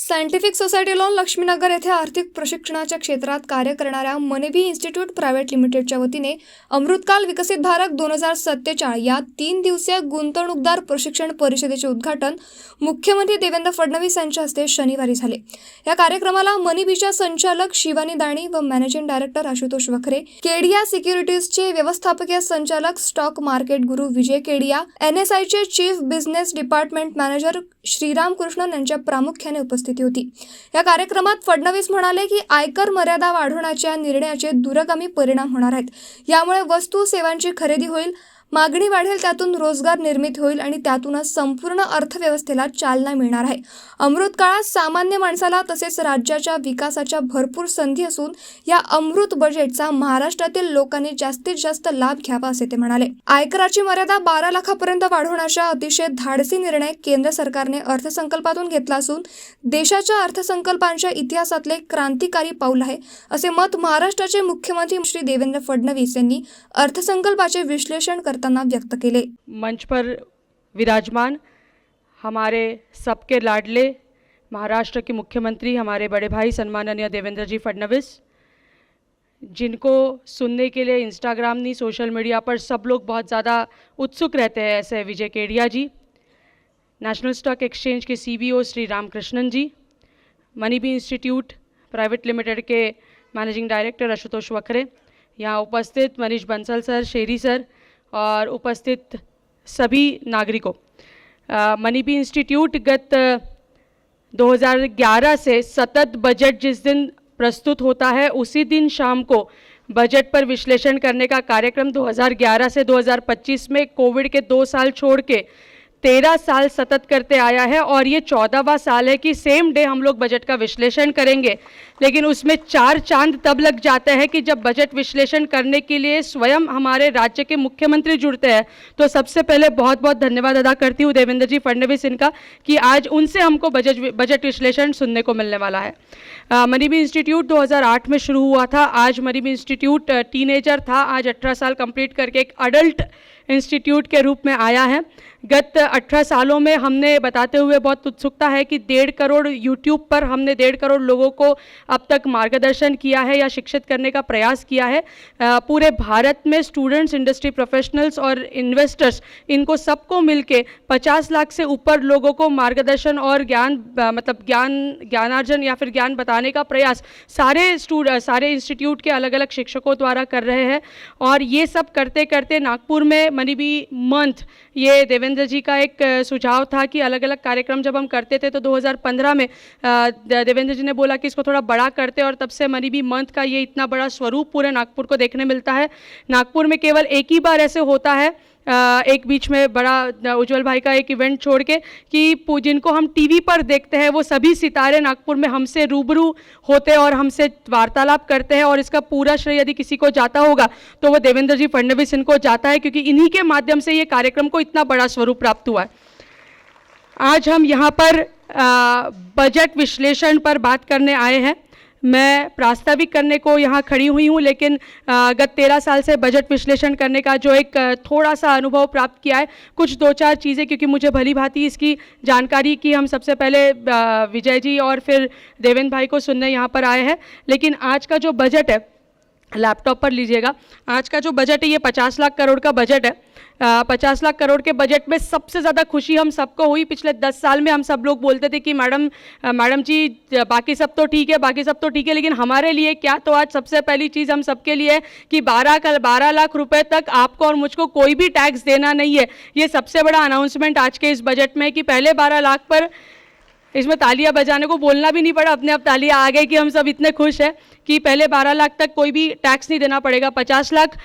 Scientific society lawn Laxminagar येथे आर्थिक प्रशिक्षणाच्या क्षेत्रात कार्य करणाऱ्या मनीबी इन्स्टिट्यूट प्रायव्हेट लिमिटेडच्या वतीने अमृतकाल विकसित भारत 2047 या 3 दिवसीय गुंतवणूकदार प्रशिक्षण परिषदेचे उद्घाटन मुख्यमंत्री देवेंद्र फडणवीस यांच्या हस्ते शनिवारी झाले। या कार्यक्रमाला मनीबीच्या संचालक शिवानी दाणी व मॅनेजिंग डायरेक्टर आशुतोष वखरे, केडिया सिक्युरिटीजचे व्यवस्थापकीय संचालक स्टॉक मार्केट गुरु विजय केडिया, NSIचे chief business department manager Shriram Krishnan यांच्या प्रामुख्याने उपस्थिती होती। या कार्यक्रमात फडणवीस म्हणाले की आयकर मर्यादा वाढवण्याच्या निर्णयाचे दूरगामी परिणाम होणार आहेत। यामुळे वस्तू सेवांची खरेदी होईल, मागणी वाढेल, त्यातून रोजगार निर्मिती होईल आणि त्यातूनच संपूर्ण अर्थव्यवस्थेला चालना मिळणार आहे। अमृत काळात सामान्य माणसाला तसेच राज्याच्या विकासाच्या भरपूर संधी असून या अमृत बजेटचा महाराष्ट्रातील लोकांनी जास्तीत जास्त लाभ घ्यावा असे ते म्हणाले। आयकराची मर्यादा 12 लाखापर्यंत वाढवण्याचा अतिशय धाडसी निर्णय केंद्र सरकारने अर्थसंकल्पातून घेतला असून देशाच्या अर्थसंकल्पांच्या इतिहासातले क्रांतिकारी पाऊल आहे असे मत महाराष्ट्राचे मुख्यमंत्री श्री देवेंद्र फडणवीस यांनी अर्थसंकल्पाचे विश्लेषण करताना व्यक्त केले। मंच पर विराजमान हमारे सबके लाडले महाराष्ट्र के मुख्यमंत्री हमारे बड़े भाई सम्माननीय देवेंद्र जी फडणवीस, जिनको सुनने के लिए इंस्टाग्राम नहीं सोशल मीडिया पर सब लोग बहुत ज़्यादा उत्सुक रहते हैं, ऐसे विजय केडिया जी, नेशनल स्टॉक एक्सचेंज के CBO श्री राम कृष्णन जी, मनीबी इंस्टीट्यूट प्राइवेट लिमिटेड के मैनेजिंग डायरेक्टर आशुतोष वखरे, यहाँ उपस्थित मनीष बंसल सर, शेरी सर और उपस्थित सभी नागरिकों। मनीबी इंस्टीट्यूट गत 2011 से सतत बजट जिस दिन प्रस्तुत होता है उसी दिन शाम को बजट पर विश्लेषण करने का कार्यक्रम 2011 से 2025 में कोविड के 2 साल छोड़ के 13 साल सतत करते आया है और ये 14वां साल है कि सेम डे हम लोग बजट का विश्लेषण करेंगे। लेकिन उसमें 4 चांद तब लग जाते हैं कि जब बजट विश्लेषण करने के लिए स्वयं हमारे राज्य के मुख्यमंत्री जुड़ते हैं। तो सबसे पहले बहुत बहुत धन्यवाद अदा करती हूँ देवेंद्र जी फडणवीस इनका कि आज उनसे हमको बजट विश्लेषण सुनने को मिलने वाला है। मनीबी इंस्टीट्यूट 2008 में शुरू हुआ था। आज मनीबी इंस्टीट्यूट टीनेजर था, आज 18 साल कंप्लीट करके एक अडल्ट इंस्टीट्यूट के रूप में आया है। गत 18 सालों में हमने बताते हुए बहुत उत्सुकता है कि 1.5 करोड़ यूट्यूब पर हमने 1.5 करोड़ लोगों को अब तक मार्गदर्शन किया है या शिक्षित करने का प्रयास किया है। पूरे भारत में स्टूडेंट्स, इंडस्ट्री प्रोफेशनल्स और इन्वेस्टर्स, इनको सबको मिलके 50 लाख से ऊपर लोगों को मार्गदर्शन और ज्ञानार्जन या फिर ज्ञान बताने का प्रयास सारे इंस्टीट्यूट के अलग अलग शिक्षकों द्वारा कर रहे हैं। और ये सब करते करते नागपुर में मनीबी मंथ, ये देवेंद्र जी का एक सुझाव था कि अलग अलग कार्यक्रम जब हम करते थे तो 2015 में देवेंद्र जी ने बोला कि इसको थोड़ा बड़ा करते, और तब से मनीबी मंथ का ये इतना बड़ा स्वरूप पूरे नागपुर को देखने मिलता है। नागपुर में केवल एक ही बार ऐसे होता है, एक बीच में बड़ा उज्जवल भाई का एक इवेंट छोड़ के, कि जिनको हम टीवी पर देखते हैं वो सभी सितारे नागपुर में हमसे रूबरू होते और हमसे वार्तालाप करते हैं। और इसका पूरा श्रेय यदि किसी को जाता होगा तो वो देवेंद्र जी फडणवीस इनको जाता है, क्योंकि इन्हीं के माध्यम से ये कार्यक्रम को इतना बड़ा स्वरूप प्राप्त हुआ है। आज हम यहाँ पर बजट विश्लेषण पर बात करने आए हैं। मैं प्रास्ताविक करने को यहाँ खड़ी हुई हूँ, लेकिन गत 13 साल से बजट विश्लेषण करने का जो एक थोड़ा सा अनुभव प्राप्त किया है, कुछ 2-4 चीज़ें, क्योंकि मुझे भली भांति इसकी जानकारी की हम सबसे पहले विजय जी और फिर देवेंद्र भाई को सुनने यहाँ पर आए हैं। लेकिन आज का जो बजट है, लैपटॉप पर लीजिएगा, आज का जो बजट है ये 50 लाख करोड़ का बजट है। 50 लाख करोड़ के बजट में सबसे ज़्यादा खुशी हम सबको हुई। पिछले 10 साल में हम सब लोग बोलते थे कि मैडम जी बाकी सब तो ठीक है, लेकिन हमारे लिए क्या। तो आज सबसे पहली चीज़ हम सबके लिए कि 12 लाख रुपए तक आपको और मुझको कोई भी टैक्स देना नहीं है। ये सबसे बड़ा अनाउंसमेंट आज के इस बजट में कि पहले 12 लाख पर, इसमें तालियां बजाने को बोलना भी नहीं पड़ा, अपने आप तालियां आ गई कि हम सब इतने खुश हैं कि पहले 12 लाख तक कोई भी टैक्स नहीं देना पड़ेगा। 50 लाख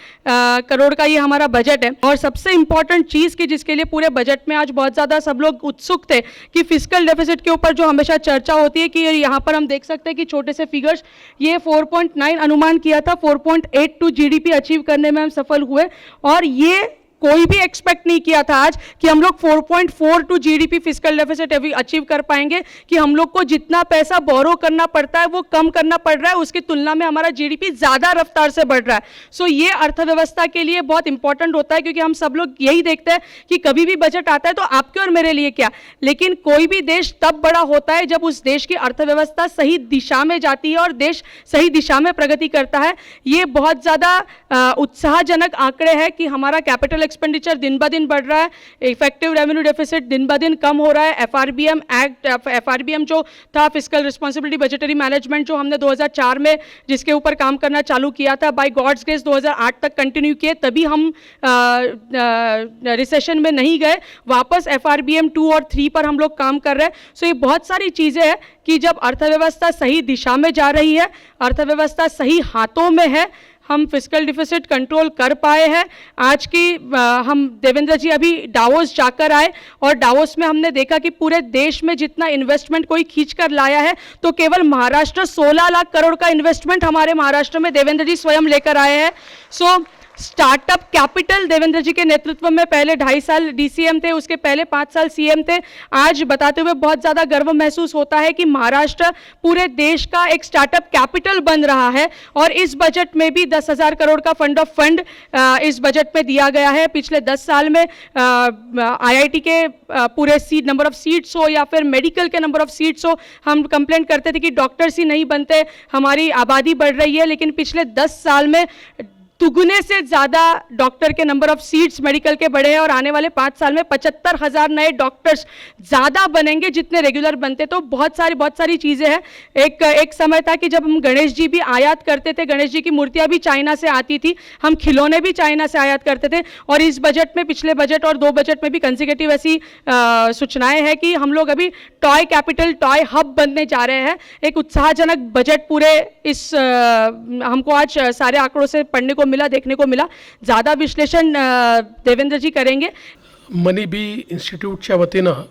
करोड़ का ये हमारा बजट है। और सबसे इम्पॉर्टेंट चीज़ कि जिसके लिए पूरे बजट में आज बहुत ज़्यादा सब लोग उत्सुक थे कि फिस्कल डेफिसिट के ऊपर जो हमेशा चर्चा होती है, कि यहाँ पर हम देख सकते हैं कि छोटे से फिगर्स, ये 4.9 अनुमान किया था, 4.82 GDP अचीव करने में हम सफल हुए। और ये कोई भी एक्सपेक्ट नहीं किया था आज कि हम लोग 4.42 जीडीपी फिस्कल डेफिसिट अचीव कर पाएंगे, कि हम लोग को जितना पैसा बोरो करना पड़ता है वो कम करना पड़ रहा है, उसकी तुलना में हमारा जीडीपी ज़्यादा रफ्तार से बढ़ रहा है। सो ये अर्थव्यवस्था के लिए बहुत इंपॉर्टेंट होता है, क्योंकि हम सब लोग यही देखते हैं कि कभी भी बजट आता है तो आपके और मेरे लिए क्या, लेकिन कोई भी देश तब बड़ा होता है जब उस देश की अर्थव्यवस्था सही दिशा में जाती है और देश सही दिशा में प्रगति करता है। ये बहुत ज़्यादा उत्साहजनक आंकड़े हैं कि हमारा कैपिटल एक्सपेंडिचर दिन ब दिन बढ़ रहा है, इफेक्टिव रेवेन्यू डेफिसिट दिन ब दिन कम हो रहा है, एफआरबीएम जो था फिस्कल रिस्पॉन्सिबिलिटी बजटरी मैनेजमेंट जो हमने 2004 में जिसके ऊपर काम करना चालू किया था, बाय गॉड्स ग्रेस 2008 तक कंटिन्यू किए, तभी हम रिसेशन में नहीं गए, वापस एफआरबीएम 2 और 3 पर हम लोग काम कर रहे हैं। सो ये बहुत सारी चीज़ें हैं कि जब अर्थव्यवस्था सही दिशा में जा रही है, अर्थव्यवस्था सही हाथों में है, हम फिस्कल डिफिसिट कंट्रोल कर पाए हैं। आज की हम देवेंद्र जी अभी डावोस जाकर आए और डावोस में हमने देखा कि पूरे देश में जितना इन्वेस्टमेंट कोई खींच कर लाया है, तो केवल महाराष्ट्र 16 लाख करोड़ का इन्वेस्टमेंट हमारे महाराष्ट्र में देवेंद्र जी स्वयं लेकर आए हैं। सो स्टार्टअप कैपिटल देवेंद्र जी के नेतृत्व में पहले 2.5 साल डीसीएम थे, उसके पहले 5 साल सीएम थे। आज बताते हुए बहुत ज़्यादा गर्व महसूस होता है कि महाराष्ट्र पूरे देश का एक स्टार्टअप कैपिटल बन रहा है, और इस बजट में भी 10,000 करोड़ का फंड इस बजट में दिया गया है। पिछले 10 साल में आईआईटी के पूरे नंबर ऑफ सीट्स हो या फिर medical K number of seats हो, हम कंप्लेंट करते थे कि डॉक्टर्स ही नहीं बनते, हमारी आबादी बढ़ रही है, लेकिन पिछले 10 साल में दुगुने से ज़्यादा डॉक्टर के नंबर ऑफ सीट्स मेडिकल के बढ़े हैं, और आने वाले 5 साल में 75,000 नए डॉक्टर्स ज़्यादा बनेंगे जितने रेगुलर बनते। तो बहुत सारी चीज़ें हैं। एक समय था कि जब हम गणेश जी भी आयात करते थे, गणेश जी की मूर्तियाँ भी चाइना से आती थी, हम खिलौने भी चाइना से आयात करते थे, और इस बजट में, पिछले बजट और 2 बजट में भी कंसेक्यूटिव ऐसी सूचनाएँ हैं कि हम लोग अभी टॉय कैपिटल, टॉय हब बनने जा रहे हैं। एक उत्साहजनक बजट पूरे इस हमको आज सारे आंकड़ों से पढ़ने को मिला, देखने को मिला। ज़्यादा विश्लेषण देवेंद्र जी करेंगे। मनी बी इन्स्टिट्यूटच्या वतीनं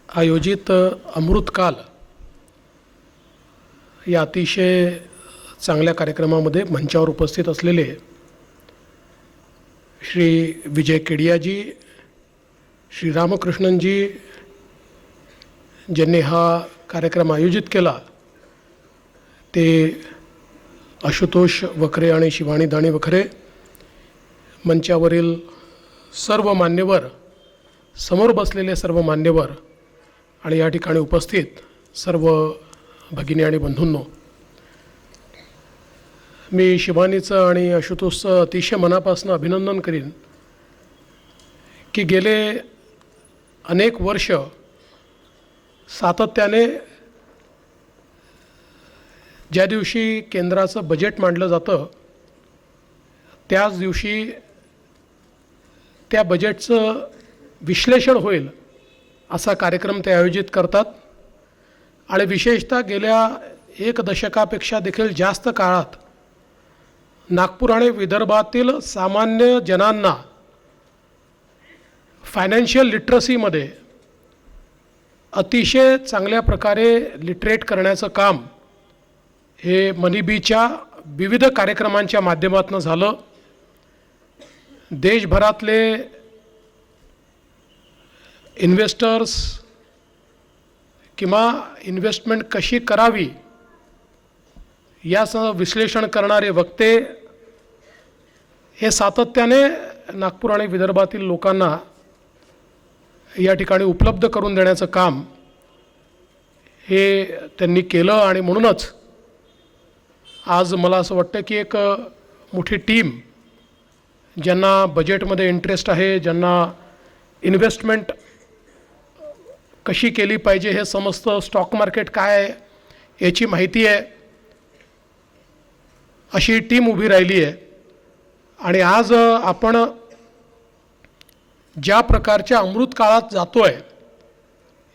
आयोजित अमृतकाल या अतिशय चांगल्या कार्यक्रमामध्ये मंचावर उपस्थित असलेले श्री विजय केडियाजी, श्री रामकृष्णनजी, ज्यांनी हा कार्यक्रम आयोजित केला, ते आशुतोष वखरे आणि शिवानी दाणी वखरे, मंचावरील सर्व मान्यवर, समोर बसलेले सर्व मान्यवर आणि या ठिकाणी उपस्थित सर्व भगिनी आणि बंधूंनो, मी शिवानीचं आणि आशुतोषचं अतिशय मनापासून अभिनंदन करीन की गेले अनेक वर्ष सातत्याने ज्या दिवशी केंद्राचं बजेट मांडलं जातं त्याच दिवशी त्या बजेटचं विश्लेषण होईल असा कार्यक्रम ते आयोजित करतात, आणि विशेषतः गेल्या 1 दशकापेक्षा देखील जास्त काळात नागपूर आणि विदर्भातील सामान्य जनांना फायनान्शियल लिटरसीमध्ये अतिशय चांगल्या प्रकारे लिटरेट करण्याचं काम हे मनीबीच्या विविध कार्यक्रमांच्या माध्यमातून झालं। देशभरातले इन्व्हेस्टर्स किंवा इन्व्हेस्टमेंट कशी करावी याचं विश्लेषण करणारे वक्ते हे सातत्याने नागपूर आणि विदर्भातील लोकांना या ठिकाणी उपलब्ध करून देण्याचं काम हे त्यांनी केलं, आणि म्हणूनच आज मला असं वाटतं की एक मोठी टीम ज्यांना बजेटमध्ये इंटरेस्ट आहे, ज्यांना इन्व्हेस्टमेंट कशी केली पाहिजे हे समजतं, स्टॉक मार्केट काय आहे याची माहिती आहे, अशी टीम उभी राहिली आहे। आणि आज आपण ज्या प्रकारच्या अमृत काळात जातोय,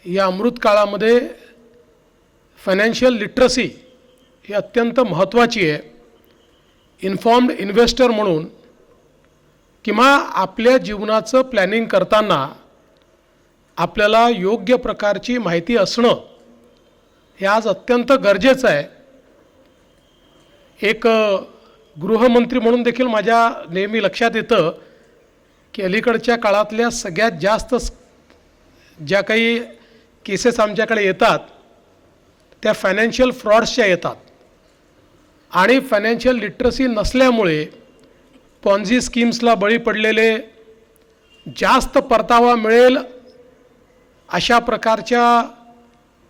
या अमृत काळामध्ये फायनान्शियल लिटरसी ही अत्यंत महत्त्वाची आहे। इन्फॉर्म्ड इन्व्हेस्टर म्हणून किंवा आपल्या जीवनाचं प्लॅनिंग करताना आपल्याला योग्य प्रकारची माहिती असणं हे आज अत्यंत गरजेचं आहे। एक गृहमंत्री म्हणून देखील माझ्या नेहमी लक्षात येतं की अलीकडच्या काळातल्या सगळ्यात जास्त ज्या काही केसेस आमच्याकडे येतात त्या फायनान्शियल फ्रॉड्सच्या येतात आणि फायनान्शियल लिटरसी नसल्यामुळे पॉन्झी स्कीम्सला बळी पडलेले, जास्त परतावा मिळेल अशा प्रकारच्या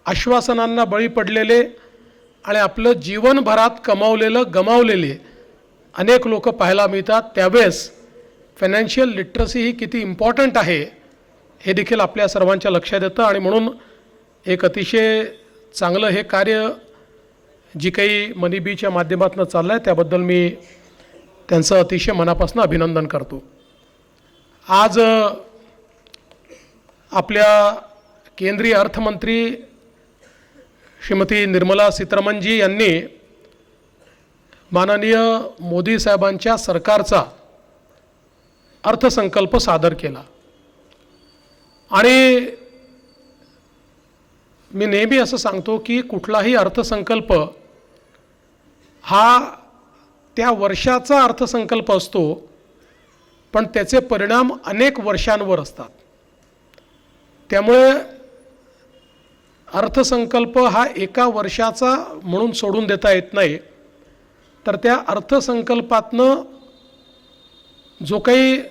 आश्वासनांना बळी पडलेले आणि आपलं जीवनभरात गमावलेले अनेक लोक पाहायला मिळतात. त्यावेळेस फायनान्शियल लिटरसी ही किती इम्पॉर्टंट आहे हे देखील आपल्या सर्वांच्या लक्षात येतं आणि म्हणून एक अतिशय चांगलं हे कार्य जी काही मनी बीच्या माध्यमातून चाललं आहे त्याबद्दल मी त्यांचं अतिशय मनापासून अभिनंदन करतो. आज आपल्या केंद्रीय अर्थमंत्री श्रीमती निर्मला सीतारामनजी यांनी माननीय मोदी साहेबांच्या सरकारचा अर्थसंकल्प सादर केला आणि मी नेहमी असं सांगतो की कुठलाही अर्थसंकल्प हा त्या वर्षाचा अर्थसंकल्प असतो, पण त्याचे परिणाम अनेक वर्षांवर असतात. त्यामुळे अर्थसंकल्प हा एका वर्षाचा म्हणून सोडून देता येत नाही, तर त्या अर्थसंकल्पातनं जो काही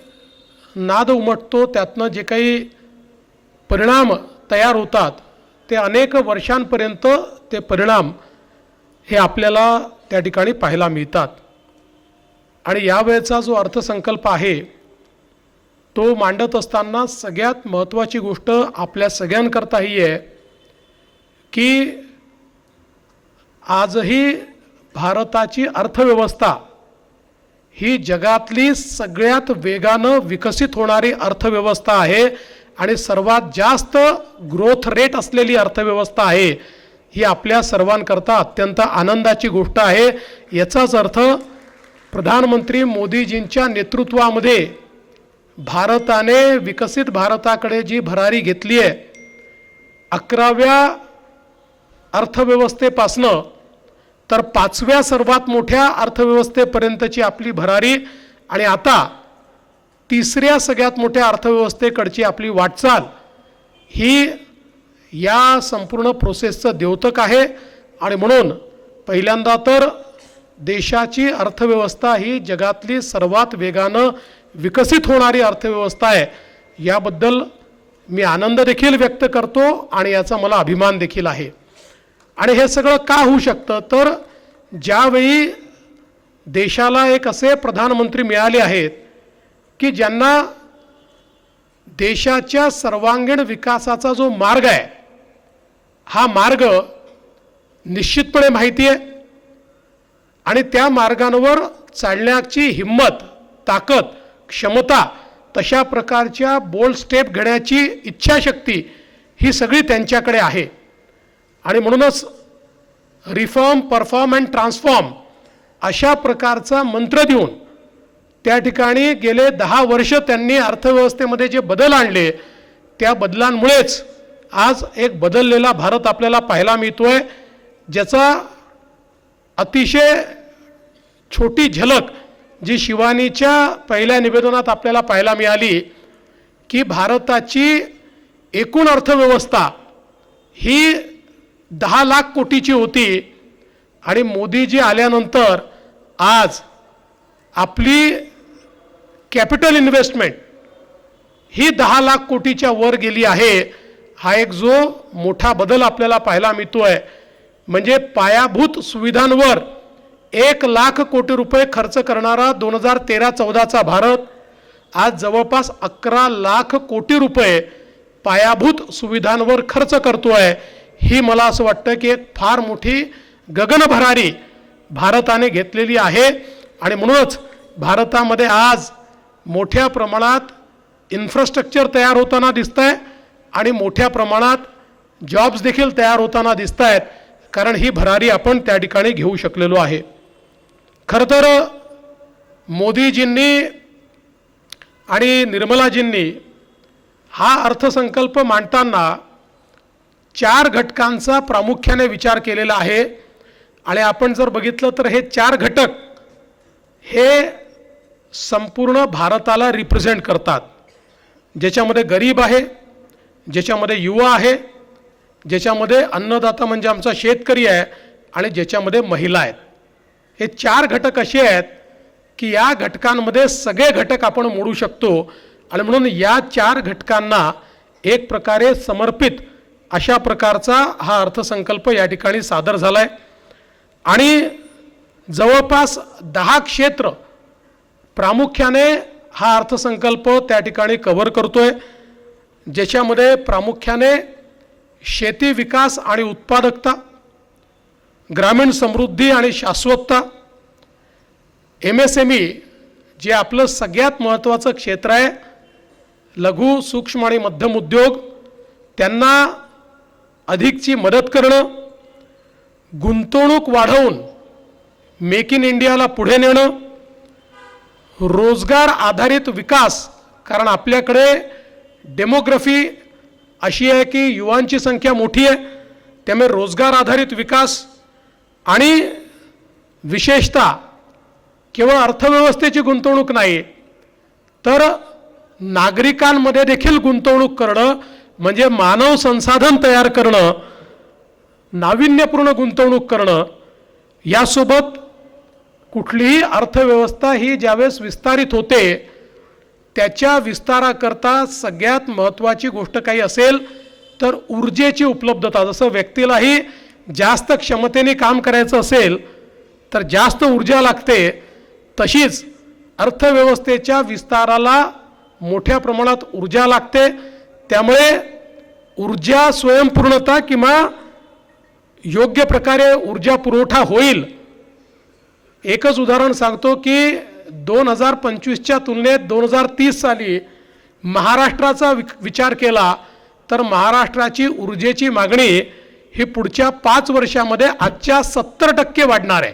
नाद उमटतो त्यातनं जे काही परिणाम तयार होतात ते अनेक वर्षांपर्यंत ते परिणाम हे आपल्याला त्या ठिकाणी पाहायला मिळतात. आणि यावेळेचा जो अर्थसंकल्प आहे तो मांडत असताना सगळ्यात महत्त्वाची गोष्ट आपल्या सगळ्यांकरता ही आहे की आजही भारताची अर्थव्यवस्था ही जगातली सगळ्यात वेगानं विकसित होणारी अर्थव्यवस्था आहे आणि सर्वात जास्त ग्रोथ रेट असलेली अर्थव्यवस्था आहे. ही आपल्या सर्वांकरता अत्यंत आनंदाची गोष्ट आहे. याचाच अर्थ प्रधानमंत्री मोदीजींच्या नेतृत्वामध्ये भारताने विकसित भारताकडे जी भरारी घेतली आहे, 11व्या अर्थव्यवस्थेपासनं तर 5व्या सर्वात मोठ्या अर्थव्यवस्थेपर्यंतची आपली भरारी आणि आता 3ऱ्या सगळ्यात मोठ्या अर्थव्यवस्थेकडची आपली वाटचाल ही या संपूर्ण प्रोसेसचं द्योतक आहे. आणि म्हणून पहिल्यांदा तर देशाची अर्थव्यवस्था ही जगातली सर्वात वेगानं विकसित होणारी अर्थव्यवस्था आहे, याबद्दल मी आनंद देखील व्यक्त करतो आणि याचा मला अभिमान देखील आहे. आणि हे सगळं का होऊ शकतं, तर ज्यावेळी देशाला एक असे प्रधानमंत्री मिळाले आहेत की ज्यांना देशाच्या सर्वांगीण विकासाचा जो मार्ग आहे हा मार्ग निश्चितपणे माहिती आहे आणि त्या मार्गांवर चालण्याची हिंमत, ताकद, क्षमता, तशा प्रकारच्या बोल्ड स्टेप घेण्याची इच्छाशक्ती ही सगळी त्यांच्याकडे आहे. आणि म्हणूनच रिफॉर्म, परफॉर्म अँड ट्रान्सफॉर्म अशा प्रकारचा मंत्र देऊन त्या ठिकाणी गेले 10 वर्ष त्यांनी अर्थव्यवस्थेमध्ये जे बदल आणले त्या बदलांमुळेच आज एक बदललेला भारत आपल्याला पाहायला मिळतोय, ज्याचा अतिशय छोटी झलक जी शिवानीच्या पहिल्या निवेदनात आपल्याला पाहायला मिळाली की भारताची एकूण अर्थव्यवस्था ही 10 लाख कोटीची होती आणि मोदीजी आल्यानंतर आज आपली कॅपिटल इन्व्हेस्टमेंट ही 10 लाख कोटीच्या वर गेली आहे. हा एक जो मोठा बदल आपल्याला पाहायला मिळतोय. म्हणजे पायाभूत सुविधांवर 1 लाख कोटी रुपये खर्च करणारा 2013-14चा भारत आज जवळपास 11 लाख कोटी रुपये पायाभूत सुविधांवर खर्च करतोय. ही मला असं वाटतं की एक फार मोठी गगनभरारी भारताने घेतलेली आहे. आणि म्हणूनच भारतामध्ये आज मोठ्या प्रमाणात इन्फ्रास्ट्रक्चर तयार होताना दिसतंय आणि मोठ्या प्रमाणात जॉब्स देखील तयार होताना दिसत आहेत, कारण ही भरारी आपण त्या ठिकाणी घेऊ शकलेलो आहे. खरं तर मोदीजींनी आणि निर्मलाजींनी हा अर्थसंकल्प मांडताना 4 घटकांचा प्रामुख्याने विचार केलेला आहे. आणि आपण जर बघितलं तर हे 4 घटक हे संपूर्ण भारताला रिप्रेझेंट करतात, ज्याच्यामध्ये गरीब आहे, ज्याच्यामध्ये युवा आहे, ज्याच्यामध्ये अन्नदाता म्हणजे आमचा शेतकरी आहे आणि ज्याच्यामध्ये महिला आहेत. हे 4 घटक असे आहेत की या घटकांमध्ये सगळे घटक आपण मोडू शकतो आणि म्हणून या 4 घटकांना एक प्रकारे समर्पित अशा प्रकारचा हा अर्थसंकल्प या ठिकाणी सादर झाला आहे. आणि जवळपास 10 क्षेत्र प्रामुख्याने हा अर्थसंकल्प त्या ठिकाणी कव्हर करतोय, ज्याच्यामध्ये प्रामुख्याने शेती विकास आणि उत्पादकता, ग्रामीण समृद्धी आणि शाश्वतता, MSME जे आपलं सगळ्यात महत्त्वाचं क्षेत्र आहे, लघु सूक्ष्म आणि मध्यम उद्योग त्यांना अधिकची मदत करणं, गुंतवणूक वाढवून मेक इन इंडियाला पुढे नेणं, रोजगार आधारित विकास, कारण आपल्याकडे डेमोग्राफी अशी आहे की युवांची संख्या मोठी आहे, त्यामुळे रोजगार आधारित विकास आणि विशेषतः केवळ अर्थव्यवस्थेची गुंतवणूक नाही तर नागरिकांमध्ये देखील गुंतवणूक करणं म्हणजे मानव संसाधन तयार करणं, नाविन्यपूर्ण गुंतवणूक करणं. यासोबत कुठलीही अर्थव्यवस्था ही ज्यावेळेस विस्तारित होते त्याच्या विस्ताराकरता सगळ्यात महत्त्वाची गोष्ट काही असेल तर ऊर्जेची उपलब्धता. जसं व्यक्तीलाही जास्त क्षमतेने काम करायचं असेल तर जास्त ऊर्जा लागते, तशीच अर्थव्यवस्थेच्या विस्ताराला मोठ्या प्रमाणात ऊर्जा लागते. त्यामुळे ऊर्जा स्वयंपूर्णता किंवा योग्य प्रकारे ऊर्जा पुरवठा होईल. एकच उदाहरण सांगतो की 2025च्या तुलनेत 2030 साली महाराष्ट्राचा विचार केला तर महाराष्ट्राची ऊर्जेची मागणी ही पुढच्या 5 वर्षामध्ये आजच्या 70% वाढणार आहे.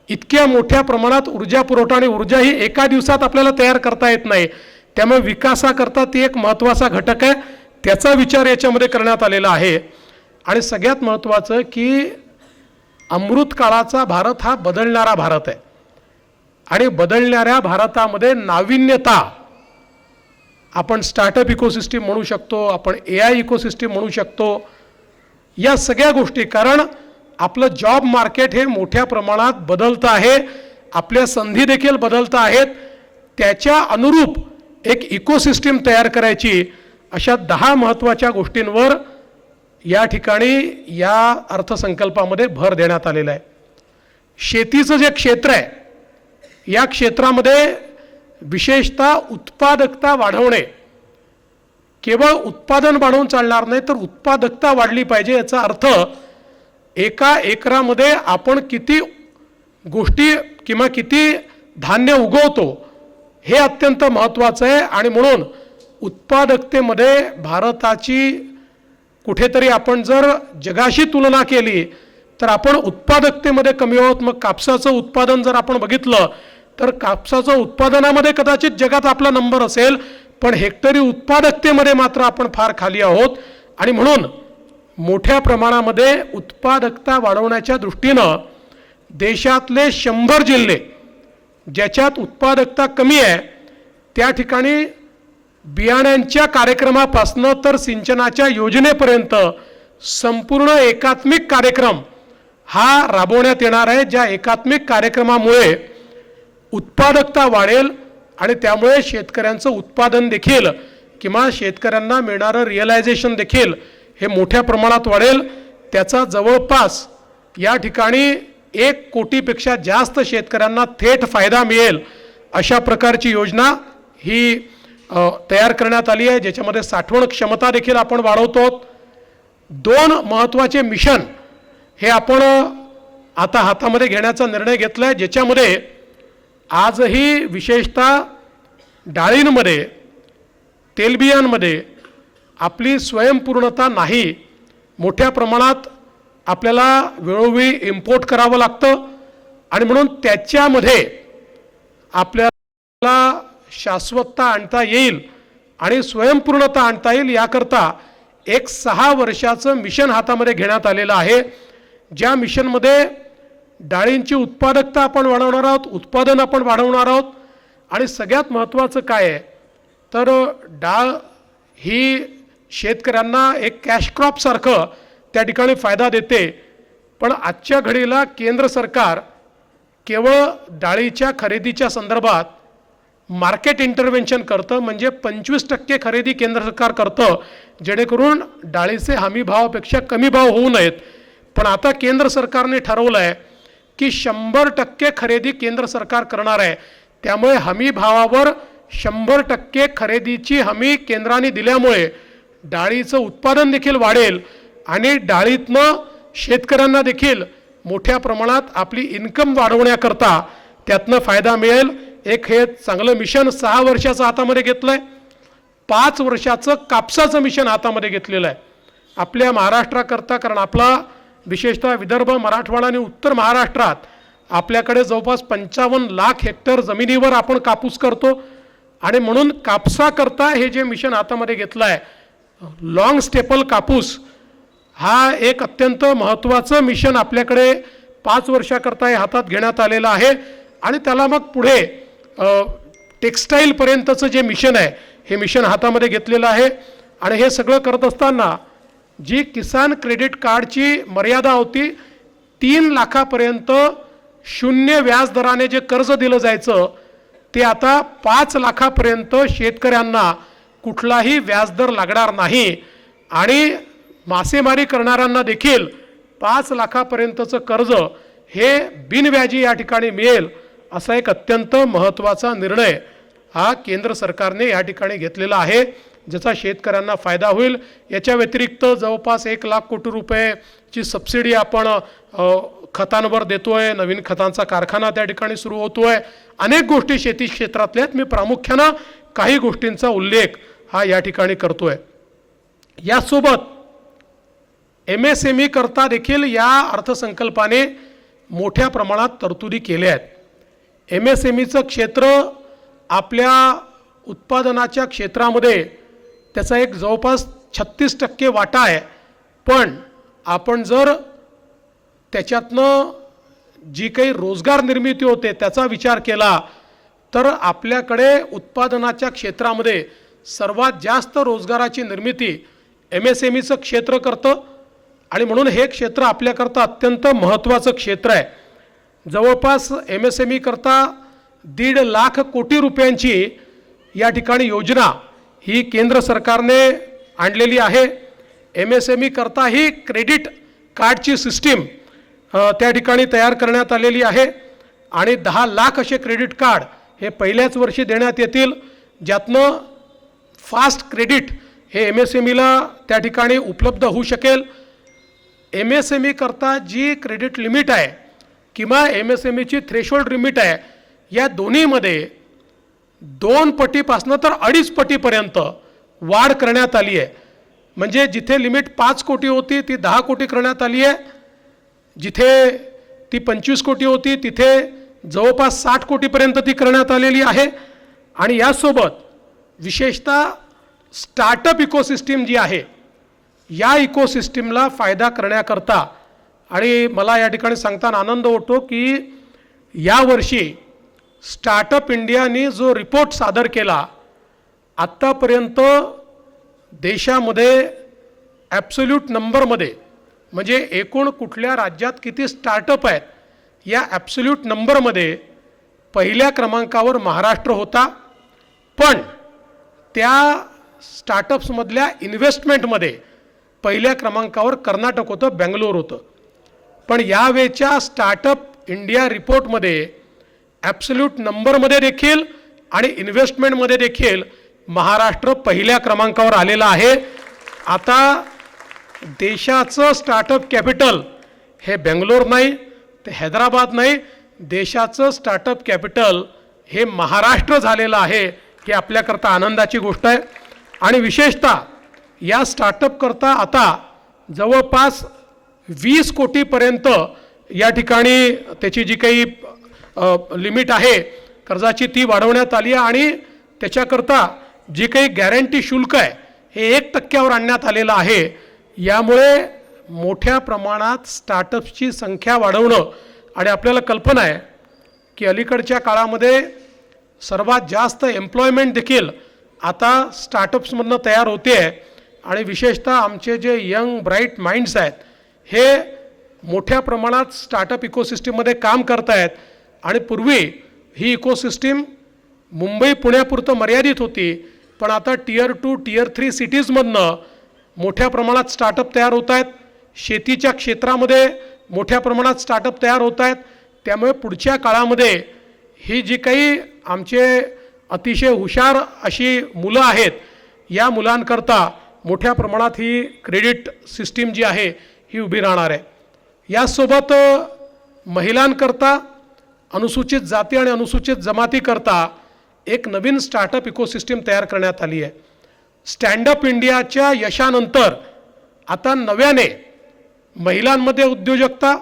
इतक्या मोठ्या प्रमाणात ऊर्जा पुरवठा आणि ऊर्जा ही एका दिवसात आपल्याला तयार करता येत नाही, त्यामुळे विकासाकरता ती एक महत्त्वाचा घटक आहे, त्याचा विचार याच्यामध्ये करण्यात आलेला आहे. आणि सगळ्यात महत्त्वाचं की अमृत काळाचा भारत हा बदलणारा भारत आहे आणि बदलणाऱ्या भारतामध्ये नाविन्यता, आपण स्टार्टअप इकोसिस्टीम म्हणू शकतो, आपण AI इकोसिस्टीम म्हणू शकतो, या सगळ्या गोष्टी, कारण आपलं जॉब मार्केट हे मोठ्या प्रमाणात बदलतं आहे, आपल्या संधी देखील बदलत आहेत, त्याच्या अनुरूप एक इकोसिस्टीम तयार करायची, अशा 10 महत्त्वाच्या गोष्टींवर या ठिकाणी या अर्थसंकल्पामध्ये भर देण्यात आलेला आहे. शेतीचं जे क्षेत्र आहे या क्षेत्रामध्ये विशेषतः उत्पादकता वाढवणे, केवळ उत्पादन वाढवून चालणार नाही तर उत्पादकता वाढली पाहिजे. याचा अर्थ एका एकरामध्ये आपण किती गोष्टी किंवा किती धान्य उगवतो हे अत्यंत महत्त्वाचं आहे. आणि म्हणून उत्पादकतेमध्ये भारताची कुठेतरी आपण जर जगाशी तुलना केली तर आपण उत्पादकतेमध्ये कमी आहोत. मग कापसाचं उत्पादन जर आपण बघितलं तर कापसाचं उत्पादनामध्ये कदाचित जगात आपला नंबर असेल, पण हेक्टरी उत्पादकतेमध्ये मात्र आपण फार खाली आहोत. आणि म्हणून मोठ्या प्रमाणामध्ये उत्पादकता वाढवण्याच्या दृष्टीनं देशातले 100 जिल्हे ज्याच्यात उत्पादकता कमी आहे त्या ठिकाणी बियाण्यांच्या कार्यक्रमापासून तर सिंचनाच्या योजनेपर्यंत संपूर्ण एकात्मिक कार्यक्रम हा राबवण्यात येणार आहे, ज्या एकात्मिक कार्यक्रमामुळे उत्पादकता वाढेल आणि त्यामुळे शेतकऱ्यांचं उत्पादन देखील किंवा शेतकऱ्यांना मिळणारं रिअलायझेशन देखील हे मोठ्या प्रमाणात वाढेल. त्याचा जवळपास या ठिकाणी 1 कोटीपेक्षा जास्त शेतकऱ्यांना थेट फायदा मिळेल अशा प्रकारची योजना ही तयार करण्यात आली आहे, ज्याच्यामध्ये साठवण क्षमता देखील आपण वाढवतो. 2 महत्त्वाचे मिशन हे आपण आता हातामध्ये घेण्याचा निर्णय घेतला आहे, ज्याच्यामध्ये आजही विशेषतः डाळींमध्ये, तेलबियांमध्ये आपली स्वयंपूर्णता नाही, मोठ्या प्रमाणात आपल्याला वेळोवेळी इम्पोर्ट करावं लागतं आणि म्हणून त्याच्यामध्ये आपल्याला शाश्वतता आणता येईल आणि स्वयंपूर्णता आणता येईल याकरता एक 6 वर्षाचं मिशन हातामध्ये घेण्यात आलेलं आहे, ज्या मिशनमध्ये डाळींची उत्पादकता आपण वाढवणार आहोत, उत्पादन आपण वाढवणार आहोत आणि सगळ्यात महत्त्वाचं काय आहे तर डाळ ही शेतकऱ्यांना एक कॅश क्रॉपसारखं त्या ठिकाणी फायदा देते. पण आजच्या घडीला केंद्र सरकार केवळ डाळीच्या खरेदीच्या संदर्भात मार्केट इंटरव्हेन्शन करतं, म्हणजे 25% खरेदी केंद्र सरकार करतं जेणेकरून डाळीचे हमी भावापेक्षा कमी भाव होऊ नयेत. पण आता केंद्र सरकारने ठरवलं आहे की 100% खरेदी केंद्र सरकार करणार आहे. त्यामुळे हमी भावावर 100% खरेदीची हमी केंद्राने दिल्यामुळे डाळीचं उत्पादन देखील वाढेल आणि डाळीतनं शेतकऱ्यांना देखील मोठ्या प्रमाणात आपली इन्कम वाढवण्याकरता त्यातनं फायदा मिळेल. एक हे चांगलं मिशन 6 वर्षाचं हातामध्ये घेतलं आहे. 5 वर्षाचं कापसाचं मिशन हातामध्ये घेतलेलं आहे आपल्या महाराष्ट्राकरता. कारण आपला विशेषतः विदर्भ, मराठवाडा आणि उत्तर महाराष्ट्रात आपल्याकडे जवळपास 55 लाख हेक्टर जमिनीवर आपण कापूस करतो आणि म्हणून कापसाकरता हे जे मिशन हातामध्ये घेतलं आहे लॉंग स्टेपल कापूस, हा एक अत्यंत महत्त्वाचं मिशन आपल्याकडे 5 वर्षाकरता हे हातात घेण्यात आलेलं आहे. आणि त्याला मग पुढे टेक्स्टाईलपर्यंतचं जे मिशन आहे हे मिशन हातामध्ये घेतलेलं आहे. आणि हे सगळं करत असताना जी किसान क्रेडिट कार्डची मर्यादा होती 3 लाखापर्यंत शून्य व्याजदराने जे कर्ज दिलं जायचं ते आता 5 लाखापर्यंत शेतकऱ्यांना कुठलाही व्याजदर लागणार नाही. आणि मासेमारी करणाऱ्यांना देखील 5 लाखापर्यंतचं कर्ज हे बिनव्याजी या ठिकाणी मिळेल. असा एक अत्यंत महत्त्वाचा निर्णय हा केंद्र सरकारने या ठिकाणी घेतलेला आहे ज्याचा शेतकऱ्यांना फायदा होईल. याच्या व्यतिरिक्त जवळपास 1 लाख कोटी रुपयाची सबसिडी आपण खतांवर देतोय. नवीन खतांचा कारखाना त्या ठिकाणी सुरू होतोय. अनेक गोष्टी शेती क्षेत्रातल्या आहेत. मी प्रामुख्यानं काही गोष्टींचा उल्लेख हा या ठिकाणी करतोय. यासोबत MSME करता देखील या अर्थसंकल्पाने मोठ्या प्रमाणात तरतुदी केल्या आहेत. MSMEचं क्षेत्र आपल्या उत्पादनाच्या क्षेत्रामध्ये त्याचा एक जवळपास 36% वाटा आहे. पण आपण जर त्याच्यातनं जी काही रोजगार निर्मिती होते त्याचा विचार केला तर आपल्याकडे उत्पादनाच्या क्षेत्रामध्ये सर्वात जास्त रोजगाराची निर्मिती MSMEचं क्षेत्र करतं. आणि म्हणून हे क्षेत्र आपल्याकरता अत्यंत महत्त्वाचं क्षेत्र आहे. जवळपास MSME करता 1.5 लाख कोटी रुपयांची या ठिकाणी योजना ही केंद्र सरकारने आणलेली आहे. MSME करता ही क्रेडिट कार्डची सिस्टीम त्या ठिकाणी तयार करण्यात आलेली आहे. आणि 10 लाख असे क्रेडिट कार्ड हे पहिल्याच वर्षी देण्यात येतील ज्यातनं फास्ट क्रेडिट हे MSMEला त्या ठिकाणी उपलब्ध होऊ शकेल. MSME करता जी क्रेडिट लिमिट आहे किंवा MSMEची थ्रेशोल्ड लिमिट आहे या दोन्हीमध्ये 2 पटीपासून तर 2.5 पटीपर्यंत वाढ करण्यात आली आहे. म्हणजे जिथे लिमिट 5 कोटी होती ती 10 कोटी करण्यात आली आहे. जिथे ती 25 कोटी होती तिथे जवळपास 60 कोटीपर्यंत ती करण्यात आलेली आहे. आणि यासोबत विशेषतः स्टार्टअप इकोसिस्टीम जी आहे या इकोसिस्टीमला फायदा करण्याकरता आणि मला या ठिकाणी सांगताना आनंद होतो की यावर्षी स्टार्टअप इंडियाने जो रिपोर्ट सादर केला आत्तापर्यंत देशामध्ये ॲब्सोल्यूट नंबरमध्ये म्हणजे एकूण कुठल्या राज्यात किती स्टार्टअप आहेत या ॲब्सोल्यूट नंबरमध्ये पहिल्या क्रमांकावर महाराष्ट्र होता. पण त्या स्टार्टअप्समधल्या इन्व्हेस्टमेंटमध्ये पहिल्या क्रमांकावर कर्नाटक होतं, बेंगलोर होतं. पण यावेळच्या स्टार्टअप इंडिया रिपोर्टमध्ये ॲब्सोल्यूट नंबरमध्ये देखील आणि इन्व्हेस्टमेंटमध्ये देखील महाराष्ट्र पहिल्या क्रमांकावर आलेला आहे. आता देशाचं स्टार्टअप कॅपिटल हे बेंगलोर नाही, ते हैदराबाद नाही, देशाचं स्टार्टअप कॅपिटल हे महाराष्ट्र झालेलं आहे. ही आपल्याकरता आनंदाची गोष्ट आहे. आणि विशेषतः या स्टार्टअप करता आता जवळपास 20 कोटीपर्यंत या ठिकाणी त्याची जी काही लिमिट आहे कर्जाची ती वाढवण्यात आली आहे. आणि त्याच्याकरता जी काही गॅरंटी शुल्क आहे हे 1% आणण्यात आलेलं आहे. यामुळे मोठ्या प्रमाणात स्टार्टअप्सची संख्या वाढवणं आणि आपल्याला कल्पना आहे की अलीकडच्या काळामध्ये सर्वात जास्त एम्प्लॉयमेंट देखील आता स्टार्टअप्समधनं तयार होते आहे आणि विशेषतः आमचे जे यंग ब्राईट माइंड्स आहेत हे मोठ्या प्रमाणात स्टार्टअप इकोसिस्टीममध्ये काम करत आहेत. आणि पूर्वी ही इकोसिस्टीम मुंबई पुण्यापुरतं मर्यादित होती, पण आता Tier 2 Tier 3 सिटीजमधनं मोठ्या प्रमाणात स्टार्टअप तयार होत आहेत. शेतीच्या क्षेत्रामध्ये मोठ्या प्रमाणात स्टार्टअप तयार होत आहेत. त्यामुळे पुढच्या काळामध्ये ही जी काही आमचे अतिशय हुशार अशी मुलं आहेत, या मुलांकरता मोठ्या प्रमाणात ही क्रेडिट सिस्टीम जी आहे ही उभी राहणार आहे. यासोबत महिलांकरता, अनुसूचित जाती आणि अनुसूचित जमातीकरता एक नवीन स्टार्टअप इकोसिस्टीम तयार करण्यात आली आहे. स्टँडअप इंडियाच्या यशानंतर आता नव्याने महिलांमध्ये उद्योजकता,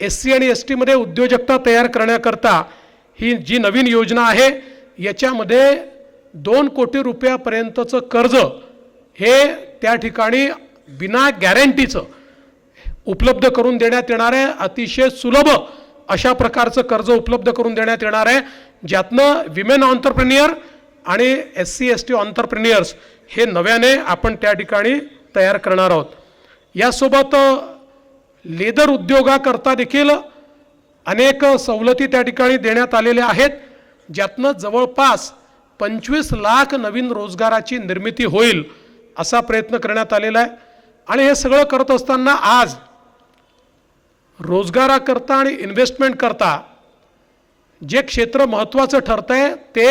SC आणि ST मध्ये उद्योजकता तयार करण्याकरता ही जी नवीन योजना आहे याच्यामध्ये 2 कोटी रुपयापर्यंतचं कर्ज हे त्या ठिकाणी बिना गॅरंटीचं उपलब्ध करून देण्यात येणार आहे. अतिशय सुलभ अशा प्रकारचं कर्ज उपलब्ध करून देण्यात येणार आहे, ज्यातनं विमेन ऑन्टरप्रेन्युअर आणि SC ST ऑन्टरप्रेन्युअर्स हे नव्याने आपण त्या ठिकाणी तयार करणार आहोत. यासोबत लेदर उद्योगाकरता देखील अनेक सवलती त्या ठिकाणी देण्यात आलेल्या आहेत, ज्यातनं जवळपास 25 लाख नवीन रोजगाराची निर्मिती होईल असा प्रयत्न करण्यात आलेला आहे. आणि हे सगळं करत असताना आज रोजगाराकरता आणि इन्व्हेस्टमेंट करता जे क्षेत्र महत्त्वाचं ठरतं आहे ते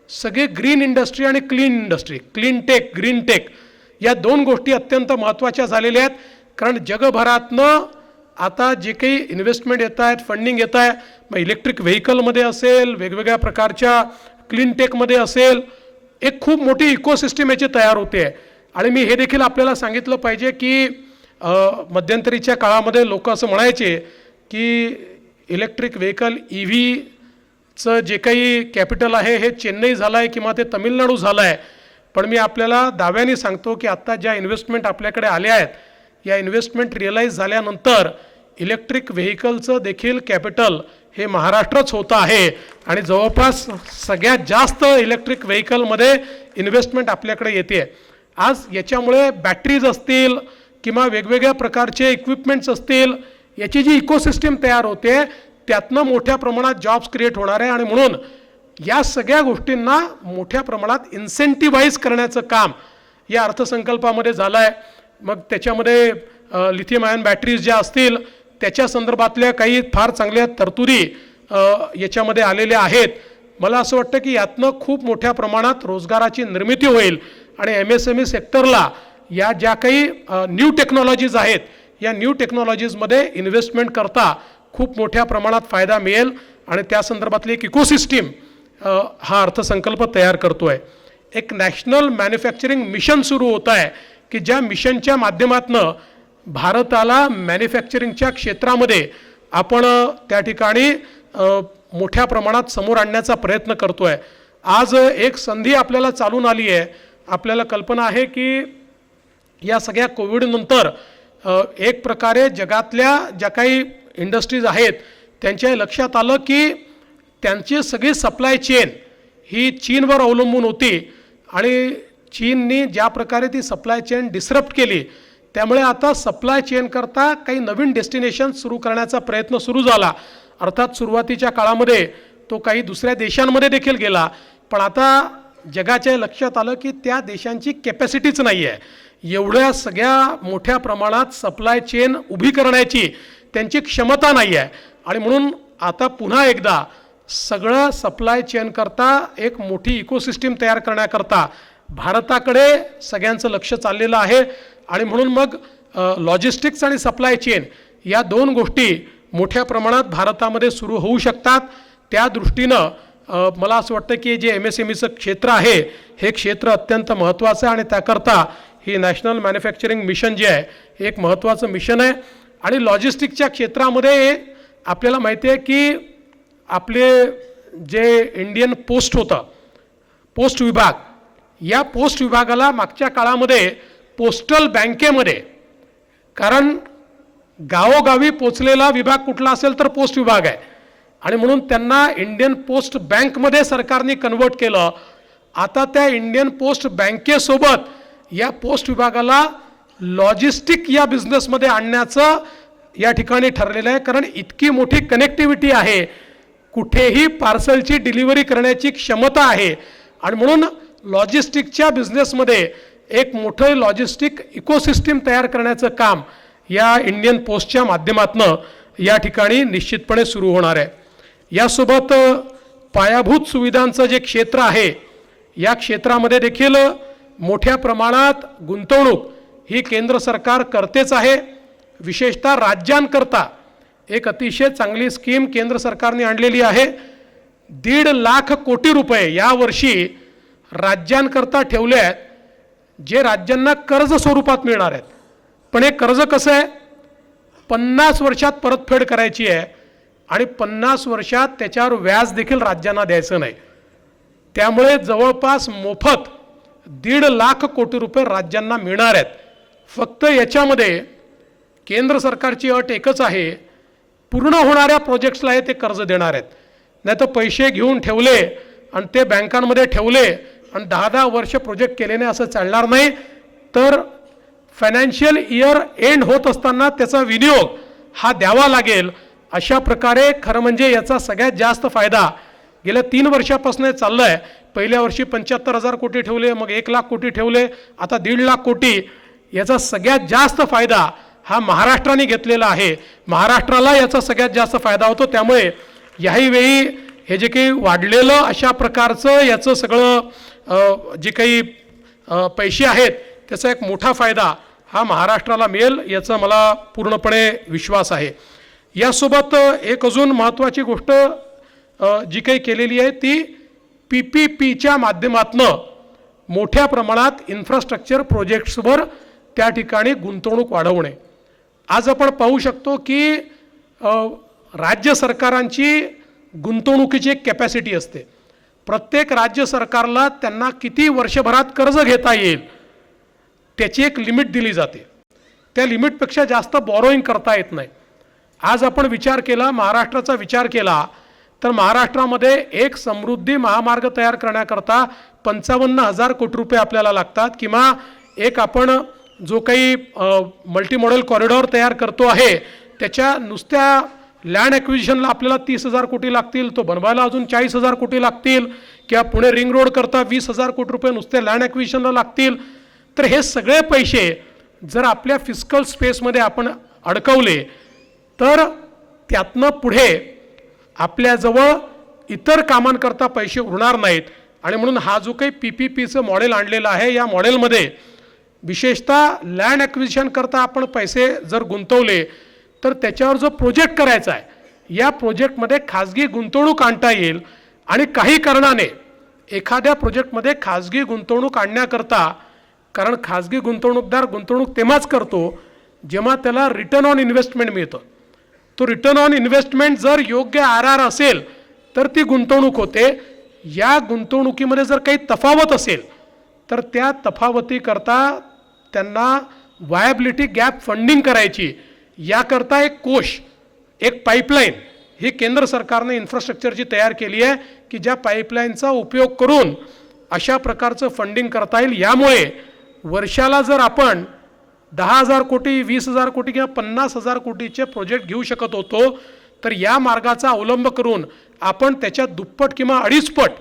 सगळे ग्रीन इंडस्ट्री आणि clean industry, clean tech, green tech या 2 गोष्टी अत्यंत महत्त्वाच्या झालेल्या आहेत. कारण जगभरातनं आता जे काही इन्व्हेस्टमेंट येत आहेत, फंडिंग येत आहे, मग इलेक्ट्रिक व्हेकलमध्ये असेल, वेगवेगळ्या प्रकारच्या क्लीन टेकमध्ये असेल, एक खूप मोठी इकोसिस्टीम याची तयार होते आहे. आणि मी हे देखील आपल्याला सांगितलं पाहिजे की मध्यंतरीच्या काळामध्ये लोक असं म्हणायचे की इलेक्ट्रिक व्हेकल EVचं जे काही कॅपिटल आहे हे चेन्नई झालं आहे किंवा ते तमिळनाडू झालं आहे. पण मी आपल्याला दाव्याने सांगतो की आत्ता ज्या इन्व्हेस्टमेंट आपल्याकडे आल्या आहेत, या इन्व्हेस्टमेंट रिअलाईज झाल्यानंतर इलेक्ट्रिक व्हेकलचं देखील कॅपिटल हे महाराष्ट्रच होतं आहे. आणि जवळपास सगळ्यात जास्त इलेक्ट्रिक व्हेकलमध्ये इन्व्हेस्टमेंट आपल्याकडे येते. आज याच्यामुळे बॅटरीज असतील किंवा वेगवेगळ्या प्रकारचे इक्विपमेंट्स असतील, याची जी इकोसिस्टीम तयार होते त्यातनं मोठ्या प्रमाणात जॉब्स क्रिएट होणार आहे. आणि म्हणून या सगळ्या गोष्टींना मोठ्या प्रमाणात इन्सेंटिव्हाइज करण्याचं काम या अर्थसंकल्पामध्ये झालं आहे. मग त्याच्यामध्ये लिथियम आयन बॅटरीज ज्या असतील त्याच्या संदर्भातल्या काही फार चांगल्या तरतुदी याच्यामध्ये आलेल्या आहेत. मला असं वाटतं की यातनं खूप मोठ्या प्रमाणात रोजगाराची निर्मिती होईल आणि MSME सेक्टरला या ज्या काही न्यू टेक्नॉलॉजीज आहेत या न्यू टेक्नॉलॉजीजमध्ये इन्व्हेस्टमेंट करता खूप मोठ्या प्रमाणात फायदा मिळेल. आणि त्या संदर्भातली एक इकोसिस्टीम हा अर्थसंकल्प तयार करतो आहे. एक नॅशनल मॅन्युफॅक्चरिंग मिशन सुरू होत आहे की ज्या मिशनच्या माध्यमातून भारताला मॅन्युफॅक्चरिंगच्या क्षेत्रामध्ये आपण त्या ठिकाणी मोठ्या प्रमाणात समोर आणण्याचा प्रयत्न करतो आहे. आज एक संधी आपल्याला चालून आली आहे. आपल्याला कल्पना आहे की या सगळ्या कोविडनंतर एक प्रकारे जगातल्या ज्या काही इंडस्ट्रीज आहेत त्यांच्या लक्षात आलं की त्यांची सगळी सप्लाय चेन ही चीनवर अवलंबून होती आणि चीननी ज्या प्रकारे ती सप्लाय चेन डिसरप्ट केली, त्यामुळे आता सप्लाय चेन करता काही नवीन डेस्टिनेशन सुरू करण्याचा प्रयत्न सुरू झाला. अर्थात सुरुवातीच्या काळामध्ये तो काही दुसऱ्या देशांमध्ये देखील गेला, पण आता जगाच्या लक्षात आलं की त्या देशांची कॅपॅसिटीच नाही आहे, एवढ्या सगळ्या मोठ्या प्रमाणात सप्लाय चेन उभी करण्याची त्यांची क्षमता नाही आहे. आणि म्हणून आता पुन्हा एकदा सगळं सप्लाय चेन करता एक मोठी इकोसिस्टीम तयार करण्याकरता भारताकडे सगळ्यांचं लक्ष चाललेलं आहे. आणि म्हणून मग लॉजिस्टिक्स आणि सप्लाय चेन या 2 गोष्टी मोठ्या प्रमाणात भारतामध्ये सुरू होऊ शकतात. त्या दृष्टीनं मला असं वाटतं की जे MSMEचं क्षेत्र आहे हे क्षेत्र अत्यंत महत्त्वाचं आहे आणि त्याकरता ही नॅशनल मॅन्युफॅक्चरिंग मिशन जे आहे हे एक महत्त्वाचं मिशन आहे. आणि लॉजिस्टिक्सच्या क्षेत्रामध्ये आपल्याला माहिती आहे की आपले जे इंडियन पोस्ट होतं, पोस्ट विभाग, या पोस्ट विभागाला मागच्या काळामध्ये पोस्टल बँकेमध्ये, कारण गावोगावी पोचलेला विभाग कुठला असेल तर पोस्ट विभाग आहे, आणि म्हणून त्यांना इंडियन पोस्ट बँकमध्ये सरकारने कन्वर्ट केलं. आता त्या इंडियन पोस्ट बँकेसोबत या पोस्ट विभागाला लॉजिस्टिक या बिझनेसमध्ये आणण्याचं या ठिकाणी ठरलेलं आहे. कारण इतकी मोठी कनेक्टिव्हिटी आहे, कुठेही पार्सलची डिलिव्हरी करण्याची क्षमता आहे आणि म्हणून लॉजिस्टिकच्या बिझनेसमध्ये एक मोठं लॉजिस्टिक इकोसिस्टीम तयार करण्याचं काम या इंडियन पोस्टच्या माध्यमातून या ठिकाणी निश्चितपणे सुरू होणार आहे. यासोबत पायाभूत सुविधांचं जे क्षेत्र आहे या क्षेत्रामध्ये देखील मोठ्या प्रमाणात गुंतवणूक ही केंद्र सरकार करतेच आहे. विशेषतः राज्यांकरता एक अतिशय चांगली स्कीम केंद्र सरकारने आणलेली आहे. 1.5 लाख कोटी रुपये यावर्षी राज्यांकरता ठेवले आहेत, जे राज्यांना कर्ज स्वरूपात मिळणार आहेत. पण हे कर्ज कसं आहे, 50 वर्षात परतफेड करायची आहे आणि 50 वर्षात त्याच्यावर व्याज देखील राज्यांना द्यायचं नाही. त्यामुळे जवळपास मोफत 1.5 लाख कोटी रुपये राज्यांना मिळणार आहेत. फक्त याच्यामध्ये केंद्र सरकारची अट एकच आहे, पूर्ण होणाऱ्या प्रोजेक्ट्सला हे ते कर्ज देणार आहेत. नाही तर पैसे घेऊन ठेवले आणि ते बँकांमध्ये ठेवले आणि 10-10 वर्ष प्रोजेक्ट केले नाही असं चालणार नाही. तर फायनान्शियल इयर एंड होत असताना त्याचा विनियोग हा द्यावा लागेल. अशा प्रकारे खरं म्हणजे याचा सगळ्यात जास्त फायदा गेल्या 3 वर्षापासून चाललं आहे. पहिल्या वर्षी 75,000 कोटी ठेवले, मग 1 लाख कोटी ठेवले, आता 1.5 लाख कोटी. याचा सगळ्यात जास्त फायदा हा महाराष्ट्राने घेतलेला आहे. महाराष्ट्राला याचा सगळ्यात जास्त फायदा होतो. त्यामुळे याही वेळी हे जे काही वाढलेलं अशा प्रकारचं याचं सगळं जे काही पैसे आहेत त्याचा एक मोठा फायदा हा महाराष्ट्राला मिळेल याचा मला पूर्णपणे विश्वास आहे. यासोबत एक अजून महत्त्वाची गोष्ट जी काही केलेली आहे ती PPPच्या माध्यमातून मोठ्या प्रमाणात इन्फ्रास्ट्रक्चर प्रोजेक्ट्सवर त्या ठिकाणी गुंतवणूक वाढवणे. आज आपण पाहू शकतो की राज्य सरकारांची गुंतवणुकीची एक कॅपॅसिटी असते. प्रत्येक राज्य सरकारला त्यांना किती वर्षभरात कर्ज घेता येईल त्याची एक लिमिट दिली जाते. त्या लिमिटपेक्षा जास्त बॉरोईंग करता येत नाही. आज आपण विचार केला, महाराष्ट्राचा विचार केला तर महाराष्ट्रामध्ये एक समृद्धी महामार्ग तयार करण्याकरता 55,000 कोटी रुपये आपल्याला लागतात. किंवा एक आपण जो काही मल्टीमॉडल कॉरिडॉर तयार करतो आहे त्याच्या नुसत्या लँड ॲक्विजिशनला आपल्याला 30,000 कोटी लागतील, तो बनवायला अजून 40,000 कोटी लागतील. किंवा पुणे रिंग रोड करता 20,000 कोटी रुपये नुसते लँड ॲक्विजिशनला लागतील. तर हे सगळे पैसे जर आपल्या फिस्कल स्पेसमध्ये आपण अडकवले तर त्यातनं पुढे आपल्याजवळ इतर कामांकरता पैसे उरणार नाहीत. आणि म्हणून हा जो काही PPPचं मॉडेल आणलेलं आहे या मॉडेलमध्ये विशेषतः लँड ॲक्विजिशन करता आपण पैसे जर गुंतवले तर त्याच्यावर जो प्रोजेक्ट करायचा आहे या प्रोजेक्टमध्ये खाजगी गुंतवणूक आणता येईल. आणि काही कारणाने एखाद्या प्रोजेक्टमध्ये खाजगी गुंतवणूक आणण्याकरता, कारण खाजगी गुंतवणूकदार गुंतवणूक तेव्हाच करतो जेव्हा त्याला रिटर्न ऑन इन्व्हेस्टमेंट मिळतं. तो रिटर्न ऑन इन्व्हेस्टमेंट जर योग्य RR असेल तर ती गुंतवणूक होते. या गुंतवणुकीमध्ये जर काही तफावत असेल तर त्या तफावतीकरता त्यांना वायबिलिटी गॅप फंडिंग करायची. याकरता एक कोश, एक पाईपलाईन ही केंद्र सरकारने इन्फ्रास्ट्रक्चरची तयार केली आहे की ज्या पाईपलाईनचा उपयोग करून अशा प्रकारचं फंडिंग करता येईल. यामुळे वर्षाला जर आपण 10,000 कोटी, 20,000 कोटी किंवा 50,000 कोटीचे प्रोजेक्ट घेऊ शकत होतो तर या मार्गाचा अवलंब करून आपण त्याच्या दुप्पट किंवा 2.5 पट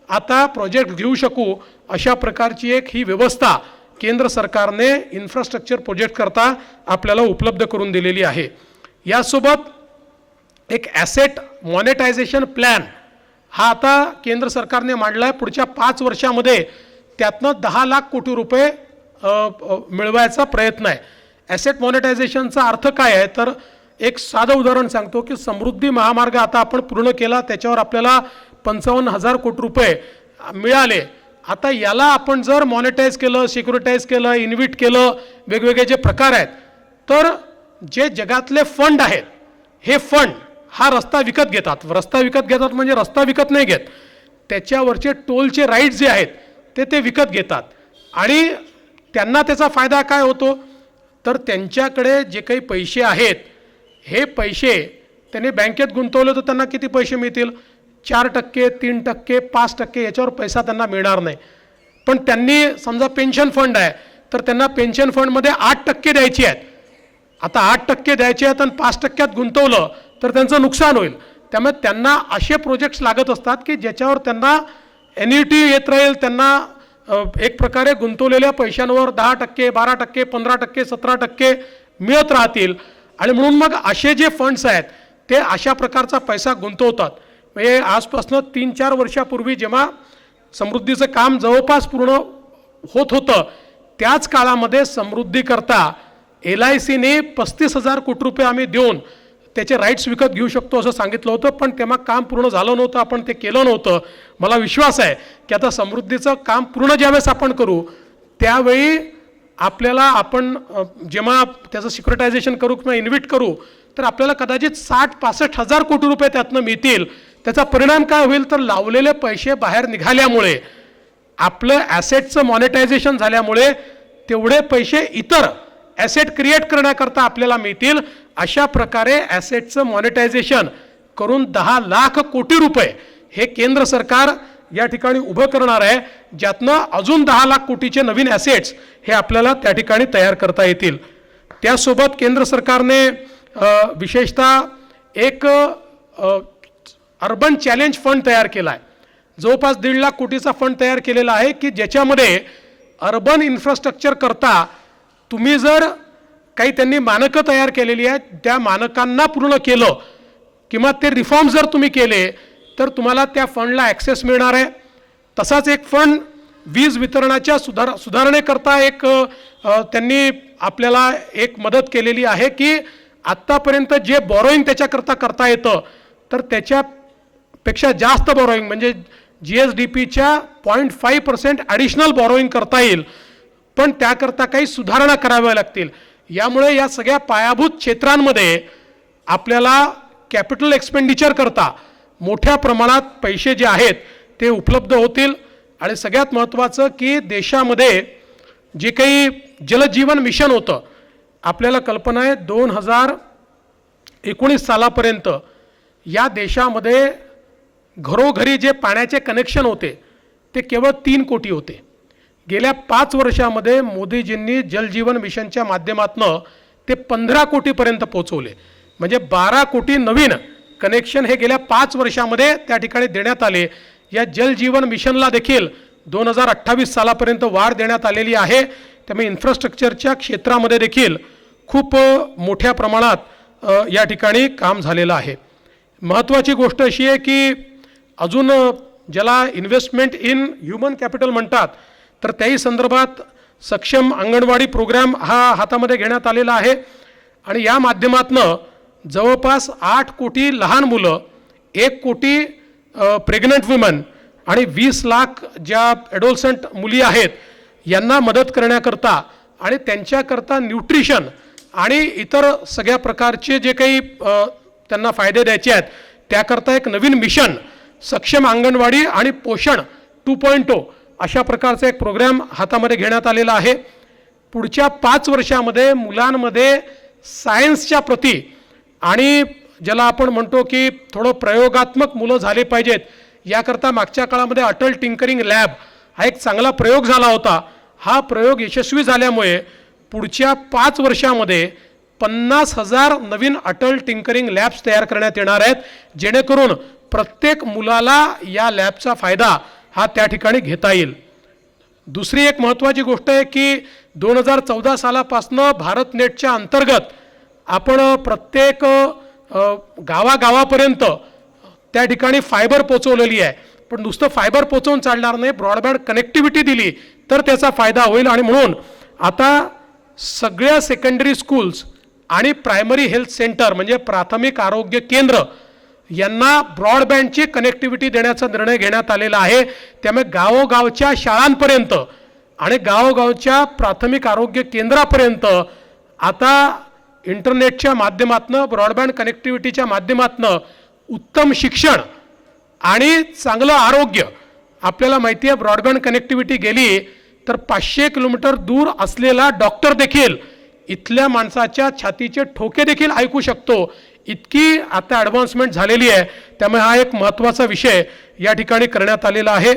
आता प्रोजेक्ट घेऊ शकू. अशा प्रकारची एक ही व्यवस्था केंद्र सरकारने इन्फ्रास्ट्रक्चर प्रोजेक्ट करता आपल्याला उपलब्ध करून दिलेली आहे. यासोबत एक ॲसेट मॉनेटायझेशन प्लॅन हा आता केंद्र सरकारने मांडला आहे. पुढच्या 5 वर्षामध्ये त्यातनं 10 लाख कोटी रुपये मिळवायचा प्रयत्न आहे. ॲसेट मॉनेटायझेशनचा अर्थ काय आहे तर एक साधं उदाहरण सांगतो की समृद्धी महामार्ग आता आपण पूर्ण केला, त्याच्यावर आपल्याला 55,000 कोटी रुपये मिळाले. आता याला आपण जर मॉनिटाईज केलं, सिक्युरिटाईज केलं, इन्व्हिट केलं, वेगवेगळे जे प्रकार आहेत तर जे जगातले फंड आहेत हे फंड हा रस्ता विकत घेतात. रस्ता विकत घेतात म्हणजे रस्ता विकत नाही घेत, त्याच्यावरचे टोलचे राईट जे आहेत ते विकत घेतात. आणि त्यांना त्याचा फायदा काय होतो तर त्यांच्याकडे जे काही पैसे आहेत हे पैसे त्यांनी बँकेत गुंतवलं तर त्यांना किती पैसे मिळतील? 4%, 3%, 5% याच्यावर पैसा त्यांना मिळणार नाही. पण त्यांनी समजा पेन्शन फंड आहे तर त्यांना पेन्शन फंडमध्ये 8% द्यायची आहेत. आता 8% द्यायचे आहेत आणि 5%त गुंतवलं तर त्यांचं नुकसान होईल. त्यामुळे त्यांना असे प्रोजेक्ट्स लागत असतात की ज्याच्यावर त्यांना एन्युटी येत राहील, त्यांना एक प्रकारे गुंतवलेल्या पैशांवर 10%, 12%, 15%, 17% मिळत राहतील. आणि म्हणून मग असे जे फंड्स आहेत ते अशा प्रकारचा पैसा गुंतवतात. म्हणजे आजपासून 3-4 वर्षापूर्वी जेव्हा समृद्धीचं काम जवळपास पूर्ण होत होतं त्याच काळामध्ये समृद्धीकरता LICने 35,000 कोटी रुपये आम्ही देऊन त्याचे राईट्स विकत घेऊ शकतो असं सांगितलं होतं. पण तेव्हा काम पूर्ण झालं नव्हतं, आपण ते केलं नव्हतं. मला विश्वास आहे की आता समृद्धीचं काम पूर्ण ज्यावेळेस आपण करू त्यावेळी आपल्याला आपण जेव्हा त्याचं सिक्युरिटायझेशन करू किंवा इन्व्हेस्ट करू तर आपल्याला कदाचित 60-65 हजार कोटी रुपये त्यातनं मिळतील. त्याचा परिणाम काय होईल तर लावलेले पैसे बाहेर निघाल्यामुळे आपलं ॲसेटचं मॉनिटायझेशन झाल्यामुळे तेवढे पैसे इतर ॲसेट क्रिएट करण्याकरता आपल्याला मिळतील. अशा प्रकारे ॲसेटचं मॉनिटायझेशन करून 10 लाख कोटी रुपये हे केंद्र सरकार या ठिकाणी उभं करणार आहे, ज्यातनं अजून 10 लाख कोटीचे नवीन ॲसेट्स हे आपल्याला त्या ठिकाणी तयार करता येतील. त्यासोबत केंद्र सरकारने विशेषतः एक अर्बन चॅलेंज फंड तयार केला आहे. जवळपास 1.5 लाख कोटीचा फंड तयार केलेला आहे की ज्याच्यामध्ये अर्बन इन्फ्रास्ट्रक्चर करता तुम्ही जर काही त्यांनी मानकं तयार केलेली आहेत त्या मानकांना पूर्ण केलं किंवा ते रिफॉर्म जर तुम्ही केले तर तुम्हाला त्या फंडला ॲक्सेस मिळणार आहे. तसाच एक फंड वीज वितरणाच्या सुधारणेकरता एक त्यांनी आपल्याला एक मदत केलेली आहे की आत्तापर्यंत जे बॉरोईंग त्याच्याकरता करता येतं तर त्याच्यापेक्षा जास्त बॉरोईंग म्हणजे GSDPच्या 0.5% ॲडिशनल बॉरोईंग करता येईल. पण त्याकरता काही सुधारणा कराव्या लागतील. यामुळे या सगळ्या पायाभूत क्षेत्रांमध्ये आपल्याला कॅपिटल एक्सपेंडिचर करता मोठ्या प्रमाणात पैसे जे आहेत ते उपलब्ध होतील. आणि सगळ्यात महत्त्वाचं की देशामध्ये जे काही जलजीवन मिशन होतं आपल्याला कल्पना आहे 2019 सालापर्यंत या देशामध्ये घरोघरी जे पाण्याचे कनेक्शन होते ते केवळ 3 कोटी होते. गेल्या 5 वर्षामध्ये मोदीजींनी जलजीवन मिशनच्या माध्यमातून ते 15 कोटीपर्यंत पोहोचवले. म्हणजे 12 कोटी नवीन कनेक्शन हे गेल्या 5 वर्षामध्ये त्या ठिकाणी देण्यात आले. या जलजीवन मिशनला देखील 2028 सालापर्यंत वाढ देण्यात आलेली आहे. त्यामुळे इन्फ्रास्ट्रक्चरच्या क्षेत्रामध्ये देखील खूप मोठ्या प्रमाणात या ठिकाणी काम झालेलं आहे. महत्त्वाची गोष्ट अशी आहे की अजून ज्याला इन्व्हेस्टमेंट इन ह्युमन कॅपिटल म्हणतात तर त्याही संदर्भात सक्षम अंगणवाडी प्रोग्राम हा हातामध्ये घेण्यात आलेला आहे. आणि या माध्यमातनं जवळपास 8 कोटी लहान मुलं, 1 कोटी प्रेग्नंट वुमन आणि 20 लाख ज्या ॲडोलसंट मुली आहेत यांना मदत करण्याकरता आणि त्यांच्याकरता न्यूट्रिशन आणि इतर सगळ्या प्रकारचे जे काही त्यांना फायदे द्यायचे आहेत त्याकरता एक नवीन मिशन सक्षम अंगणवाडी आणि पोषण 2.0 अशा प्रकारचा एक प्रोग्राम हातामध्ये घेण्यात आलेला आहे. पुढच्या 5 वर्षामध्ये मुलांमध्ये सायन्सच्या प्रती आणि ज्याला आपण म्हणतो की थोडं प्रयोगात्मक मुलं झाले पाहिजेत याकरता मागच्या काळामध्ये अटल टिंकरिंग लॅब हा एक चांगला प्रयोग झाला होता. हा प्रयोग यशस्वी झाल्यामुळे पुढच्या 5 वर्षामध्ये 50,000 नवीन अटल टिंकरिंग लॅब्स तयार करण्यात येणार आहेत, जेणेकरून प्रत्येक मुलाला या लॅबचा फायदा हा त्या ठिकाणी घेता येईल. दुसरी एक महत्त्वाची गोष्ट आहे की 2014 सालापासून भारत नेटच्या अंतर्गत आपण प्रत्येक गावागावापर्यंत त्या ठिकाणी फायबर पोचवलेली आहे. पण नुसतं फायबर पोचवून चालणार नाही, ब्रॉडबँड कनेक्टिव्हिटी दिली तर त्याचा फायदा होईल. आणि म्हणून आता सगळ्या सेकंडरी स्कूल्स आणि प्रायमरी हेल्थ सेंटर म्हणजे प्राथमिक आरोग्य केंद्र यांना ब्रॉडबँडची कनेक्टिव्हिटी देण्याचा निर्णय घेण्यात आलेला आहे. त्यामुळे गावोगावच्या शाळांपर्यंत आणि गावोगावच्या प्राथमिक आरोग्य केंद्रापर्यंत आता इंटरनेटच्या माध्यमातून ब्रॉडबँड कनेक्टिव्हिटीच्या माध्यमातून उत्तम शिक्षण आणि चांगलं आरोग्य. आपल्याला माहिती आहे ब्रॉडबँड कनेक्टिव्हिटी गेली तर 500 किलोमीटर दूर असलेला डॉक्टर देखील इथल्या माणसाच्या छातीचे ठोके देखील ऐकू शकतो. इतकी आता ॲडव्हान्समेंट झालेली आहे, त्यामुळे हा एक महत्त्वाचा विषय या ठिकाणी करण्यात आलेला आहे.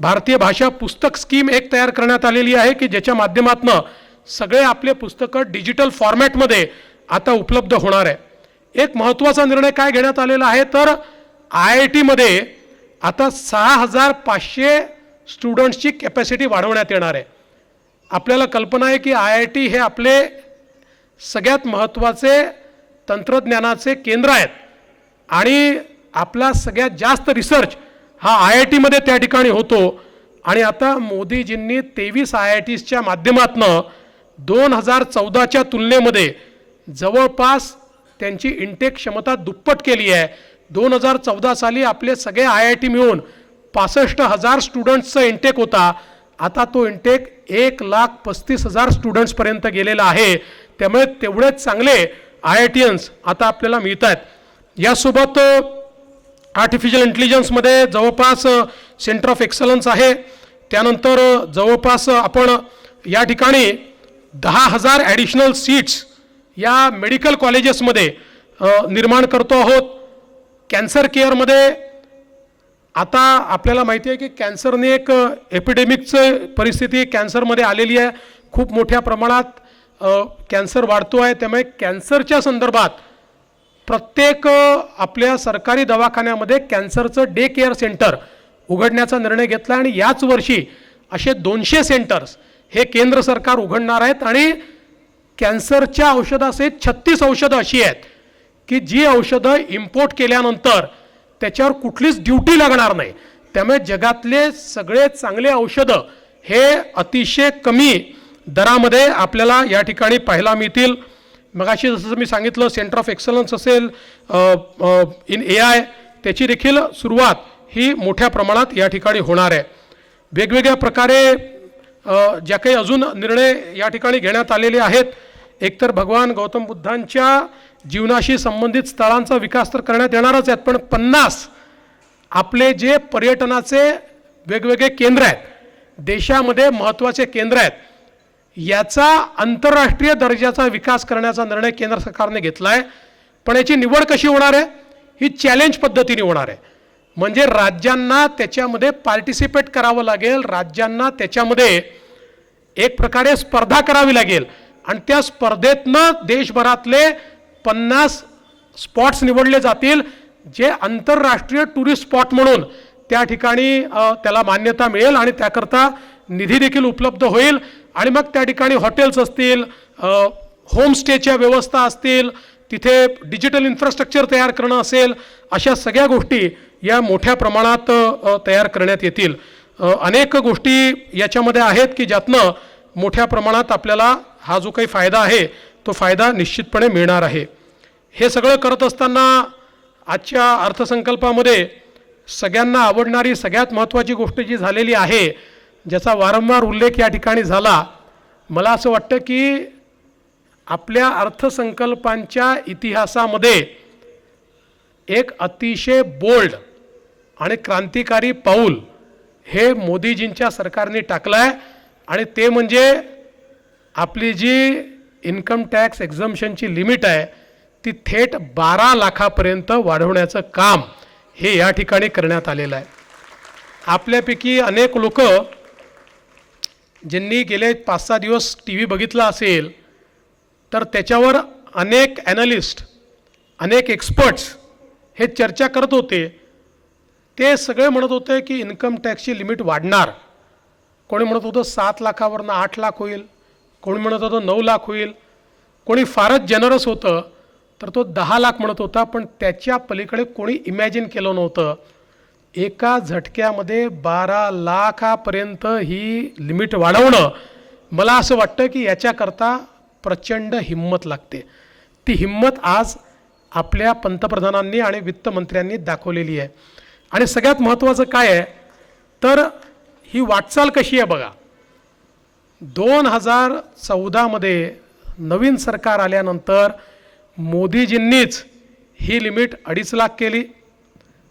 भारतीय भाषा पुस्तक स्कीम एक तयार करण्यात आलेली आहे की ज्याच्या माध्यमातून सगळे आपले पुस्तकं डिजिटल फॉर्मॅटमध्ये आता उपलब्ध होणार आहे. एक महत्त्वाचा निर्णय काय घेण्यात आलेला आहे तर IIT-मध्ये आता 6,500 स्टुडंट्सची कॅपॅसिटी वाढवण्यात येणार आहे. आपल्याला कल्पना आहे की IIT हे आपले सगळ्यात महत्त्वाचे तंत्रज्ञानाचे केंद्र आहेत आणि आपला सगळ्यात जास्त रिसर्च हा IIT-मध्ये त्या ठिकाणी होतो. आणि आता मोदीजींनी 23 IITsच्या माध्यमातून 2014च्या तुलनेमध्ये जवळपास त्यांची इंटेक क्षमता दुप्पट केली आहे. 2014 साली आपले सगळे IIT मिळून 65,000 स्टुडंट्सचा इंटेक होता. आता तो इंटेक 1,35,000 स्टुडंट्सपर्यंत गेलेला आहे. त्यामुळे तेवढेच चांगले IITians आता आपल्याला मिळत आहेत. यासोबत आर्टिफिशियल इंटेलिजन्समध्ये जवळपास सेंटर ऑफ एक्सलन्स आहे. त्यानंतर जवळपास आपण या ठिकाणी 10,000 ॲडिशनल सीट्स या मेडिकल कॉलेजेसमध्ये निर्माण करतो आहोत. कॅन्सर केअरमध्ये आता आपल्याला माहिती आहे की कॅन्सरने एक एपिडेमिकचं परिस्थिती कॅन्सरमध्ये आलेली आहे. खूप मोठ्या प्रमाणात कॅन्सर वाढतो आहे. त्यामुळे कॅन्सरच्या संदर्भात प्रत्येक आपल्या सरकारी दवाखान्यामध्ये कॅन्सरचं डे केअर सेंटर उघडण्याचा निर्णय घेतला आणि याच वर्षी असे 200 सेंटर्स हे केंद्र सरकार उघडणार आहेत. आणि कॅन्सरच्या औषधासहित 36 औषधं अशी आहेत की जी औषधं इम्पोर्ट केल्यानंतर त्याच्यावर कुठलीच ड्युटी लागणार नाही. त्यामुळे जगातले सगळे चांगले औषधं हे अतिशय कमी दरामध्ये आपल्याला या ठिकाणी पाहायला मिळतील. मगाशी जसं मी सांगितलं सेंटर ऑफ एक्सलन्स असेल इन AI त्याची देखील सुरुवात ही मोठ्या प्रमाणात या ठिकाणी होणार आहे. वेगवेगळ्या प्रकारे ज्या काही अजून निर्णय या ठिकाणी घेण्यात आलेले आहेत, एकतर भगवान गौतम बुद्धांच्या जीवनाशी संबंधित स्थळांचा विकास तर करण्यात येणारच आहेत, पण 50 आपले जे पर्यटनाचे वेगवेगळे केंद्र आहेत, देशामध्ये महत्त्वाचे केंद्र आहेत, याचा आंतरराष्ट्रीय दर्जाचा विकास करण्याचा निर्णय केंद्र सरकारने घेतला आहे. पण याची निवड कशी होणार आहे? ही चॅलेंज पद्धतीने होणार आहे. म्हणजे राज्यांना त्याच्यामध्ये पार्टिसिपेट करावं लागेल, राज्यांना त्याच्यामध्ये एक प्रकारे स्पर्धा करावी लागेल आणि त्या स्पर्धेतनं देशभरातले 50 स्पॉट्स निवडले जातील जे आंतरराष्ट्रीय टुरिस्ट स्पॉट म्हणून त्या ठिकाणी त्याला मान्यता मिळेल आणि त्याकरता निधी देखील उपलब्ध होईल. आणि मग त्या ठिकाणी हॉटेल्स असतील, होमस्टेच्या व्यवस्था असतील, तिथे डिजिटल इन्फ्रास्ट्रक्चर तयार करणं असेल, अशा सगळ्या गोष्टी या मोठ्या प्रमाणात तयार करण्यात येतील. अनेक गोष्टी याच्यामध्ये आहेत की ज्यातनं मोठ्या प्रमाणात आपल्याला हा जो काही फायदा आहे तो फायदा निश्चितपणे मिळणार आहे. हे सगळं करत असताना आजच्या अर्थसंकल्पामध्ये सगळ्यांना आवडणारी सगळ्यात महत्त्वाची गोष्ट जी झालेली आहे, ज्याचा वारंवार उल्लेख या ठिकाणी झाला, मला असं वाटतं की आपल्या अर्थसंकल्पांच्या इतिहासामध्ये एक अतिशय बोल्ड आणि क्रांतिकारी पाऊल हे मोदीजींच्या सरकारने टाकलं आहे. आणि ते म्हणजे आपली जी इन्कम टॅक्स एक्झम्पशनची लिमिट आहे ती थेट 12 लाखापर्यंत वाढवण्याचं काम हे या ठिकाणी करण्यात आलेलं आहे. आपल्यापैकी अनेक लोक ज्यांनी गेले 5-6 दिवस TV बघितला असेल तर त्याच्यावर अनेक ॲनालिस्ट, अनेक एक्सपर्ट्स हे चर्चा करत होते. ते सगळे म्हणत होते की इन्कम टॅक्सची लिमिट वाढणार. कोणी म्हणत होतं 7 लाखावरनं 8 लाख होईल, कोणी म्हणत होतं 9 लाख होईल, कोणी फारच जनरस होतं तर तो 10 लाख म्हणत होता. पण त्याच्या पलीकडे कोणी इमॅजिन केलं नव्हतं एका झटक्यामध्ये 12 लाखापर्यंत ही लिमिट वाढवणं. मला असं वाटतं की याच्याकरता प्रचंड हिंमत लागते. ती हिंमत आज आपल्या पंतप्रधानांनी आणि वित्तमंत्र्यांनी दाखवलेली आहे. आणि सगळ्यात महत्त्वाचं काय आहे तर ही वाटचाल कशी आहे बघा. 2014मध्ये नवीन सरकार आल्यानंतर मोदीजींनीच ही लिमिट 2.5 लाख केली,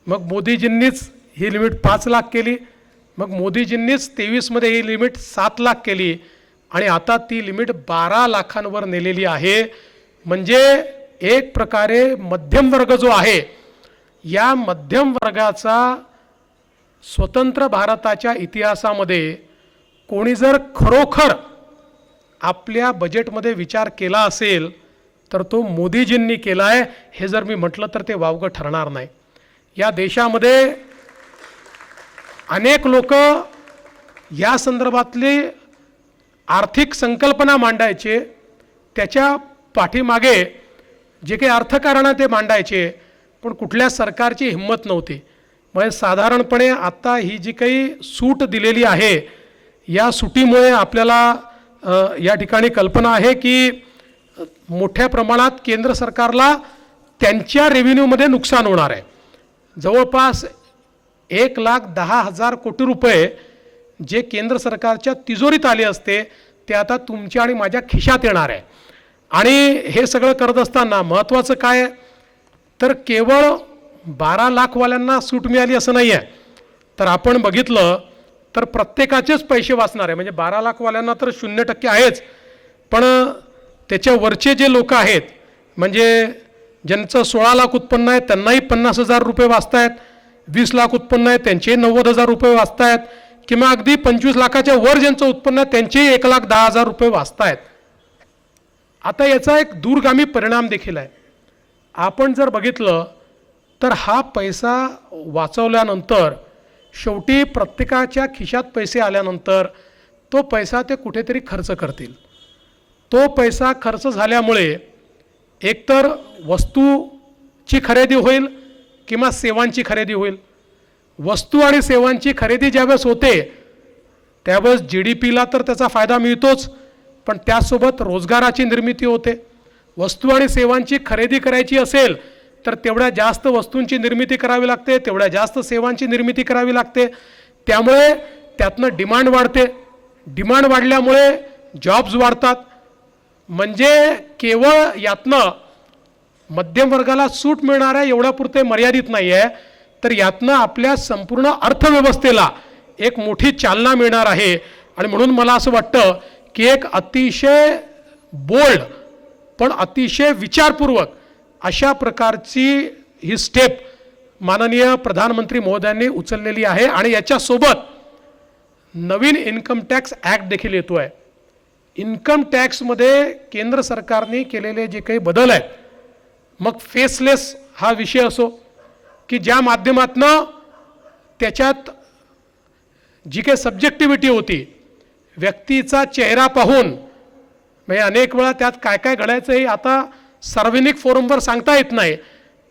मग मोदीजींनीच ही लिमिट 5 लाख केली, मग मोदीजींनीच 23मध्ये ही लिमिट 7 लाख केली आणि आता ती लिमिट 12 लाखांवर नेलेली आहे. म्हणजे एक प्रकारे मध्यम वर्ग जो आहे, या मध्यम वर्गाचा स्वतंत्र भारताच्या इतिहासामध्ये कोणी जर खरोखर आपल्या बजेटमध्ये विचार केला असेल तर तो मोदीजींनी केला आहे. हे जर मी म्हटलं तर ते वावगं ठरणार नाही. या देशामध्ये अनेक लोक या संदर्भातली आर्थिक संकल्पना मांडायचे, त्याच्या पाठीमागे जे काही अर्थकारण ते मांडायचे, पण कुठल्या सरकारची हिंमत नव्हती. म्हणजे साधारणपणे आता ही जी काही सूट दिलेली आहे, या सुटीमुळे आपल्याला या ठिकाणी कल्पना आहे की मोठ्या प्रमाणात केंद्र सरकारला त्यांच्या रेव्हेन्यूमध्ये नुकसान होणार आहे. जवळपास 1,10,000 कोटी रुपये जे केंद्र सरकारच्या तिजोरीत आले असते ते आता तुमच्या आणि माझ्या खिशात येणार आहे. आणि हे सगळं करत असताना महत्त्वाचं काय तर केवळ 12 लाखवाल्यांना सूट मिळाली असं नाही आहे, तर आपण बघितलं तर प्रत्येकाचेच पैसे वाचणार आहे. म्हणजे 12 लाखवाल्यांना तर 0% आहेच, पण त्याच्या वरचे जे लोक आहेत, म्हणजे ज्यांचं 16 लाख उत्पन्न आहे त्यांनाही 50,000 रुपये वाचत आहेत, 20 लाख उत्पन्न आहे त्यांचे 90,000 रुपये वाचत आहेत, किंवा अगदी 25 लाखाच्या वर ज्यांचं उत्पन्न आहे त्यांचे 1,10,000 रुपये वाचत आहेत. आता याचा एक दूरगामी परिणाम देखील आहे. आपण जर बघितलं तर हा पैसा वाचवल्यानंतर शेवटी प्रत्येकाच्या खिशात पैसे आल्यानंतर तो पैसा ते कुठेतरी खर्च करतील. तो पैसा खर्च झाल्यामुळे एकतर वस्तूची खरेदी होईल किंवा सेवांची खरेदी होईल. वस्तू आणि सेवांची खरेदी ज्यावेळेस होते त्यावेळेस GDPला तर त्याचा फायदा मिळतोच, पण त्यासोबत रोजगाराची निर्मिती होते. वस्तू आणि सेवांची खरेदी करायची असेल तर तेवढ्या जास्त वस्तूंची निर्मिती करावी लागते, तेवढ्या जास्त सेवांची निर्मिती करावी लागते. त्यामुळे त्यातनं डिमांड वाढते. डिमांड वाढल्यामुळे जॉब्स वाढतात. म्हणजे केवळ यातनं मध्यम वर्गाला सूट मिळणार आहे एवढ्यापुरते मर्यादित नाही आहे, तर यातनं आपल्या संपूर्ण अर्थव्यवस्थेला एक मोठी चालना मिळणार आहे. आणि म्हणून मला असं वाटतं की एक अतिशय बोल्ड पण अतिशय विचारपूर्वक अशा प्रकारची ही स्टेप माननीय प्रधानमंत्री महोदयांनी उचललेली आहे. आणि याच्यासोबत नवीन इन्कम टॅक्स ॲक्ट देखील येतो आहे. इन्कम टॅक्समध्ये केंद्र सरकारने केलेले जे काही बदल आहेत, मग फेसलेस हा विषय असो की ज्या माध्यमातनं त्याच्यात जी काही सब्जेक्टिव्हिटी होती, व्यक्तीचा चेहरा पाहून, म्हणजे अनेक वेळा त्यात काय काय घडायचं हे आता सार्वजनिक फोरमवर सांगता येत नाही,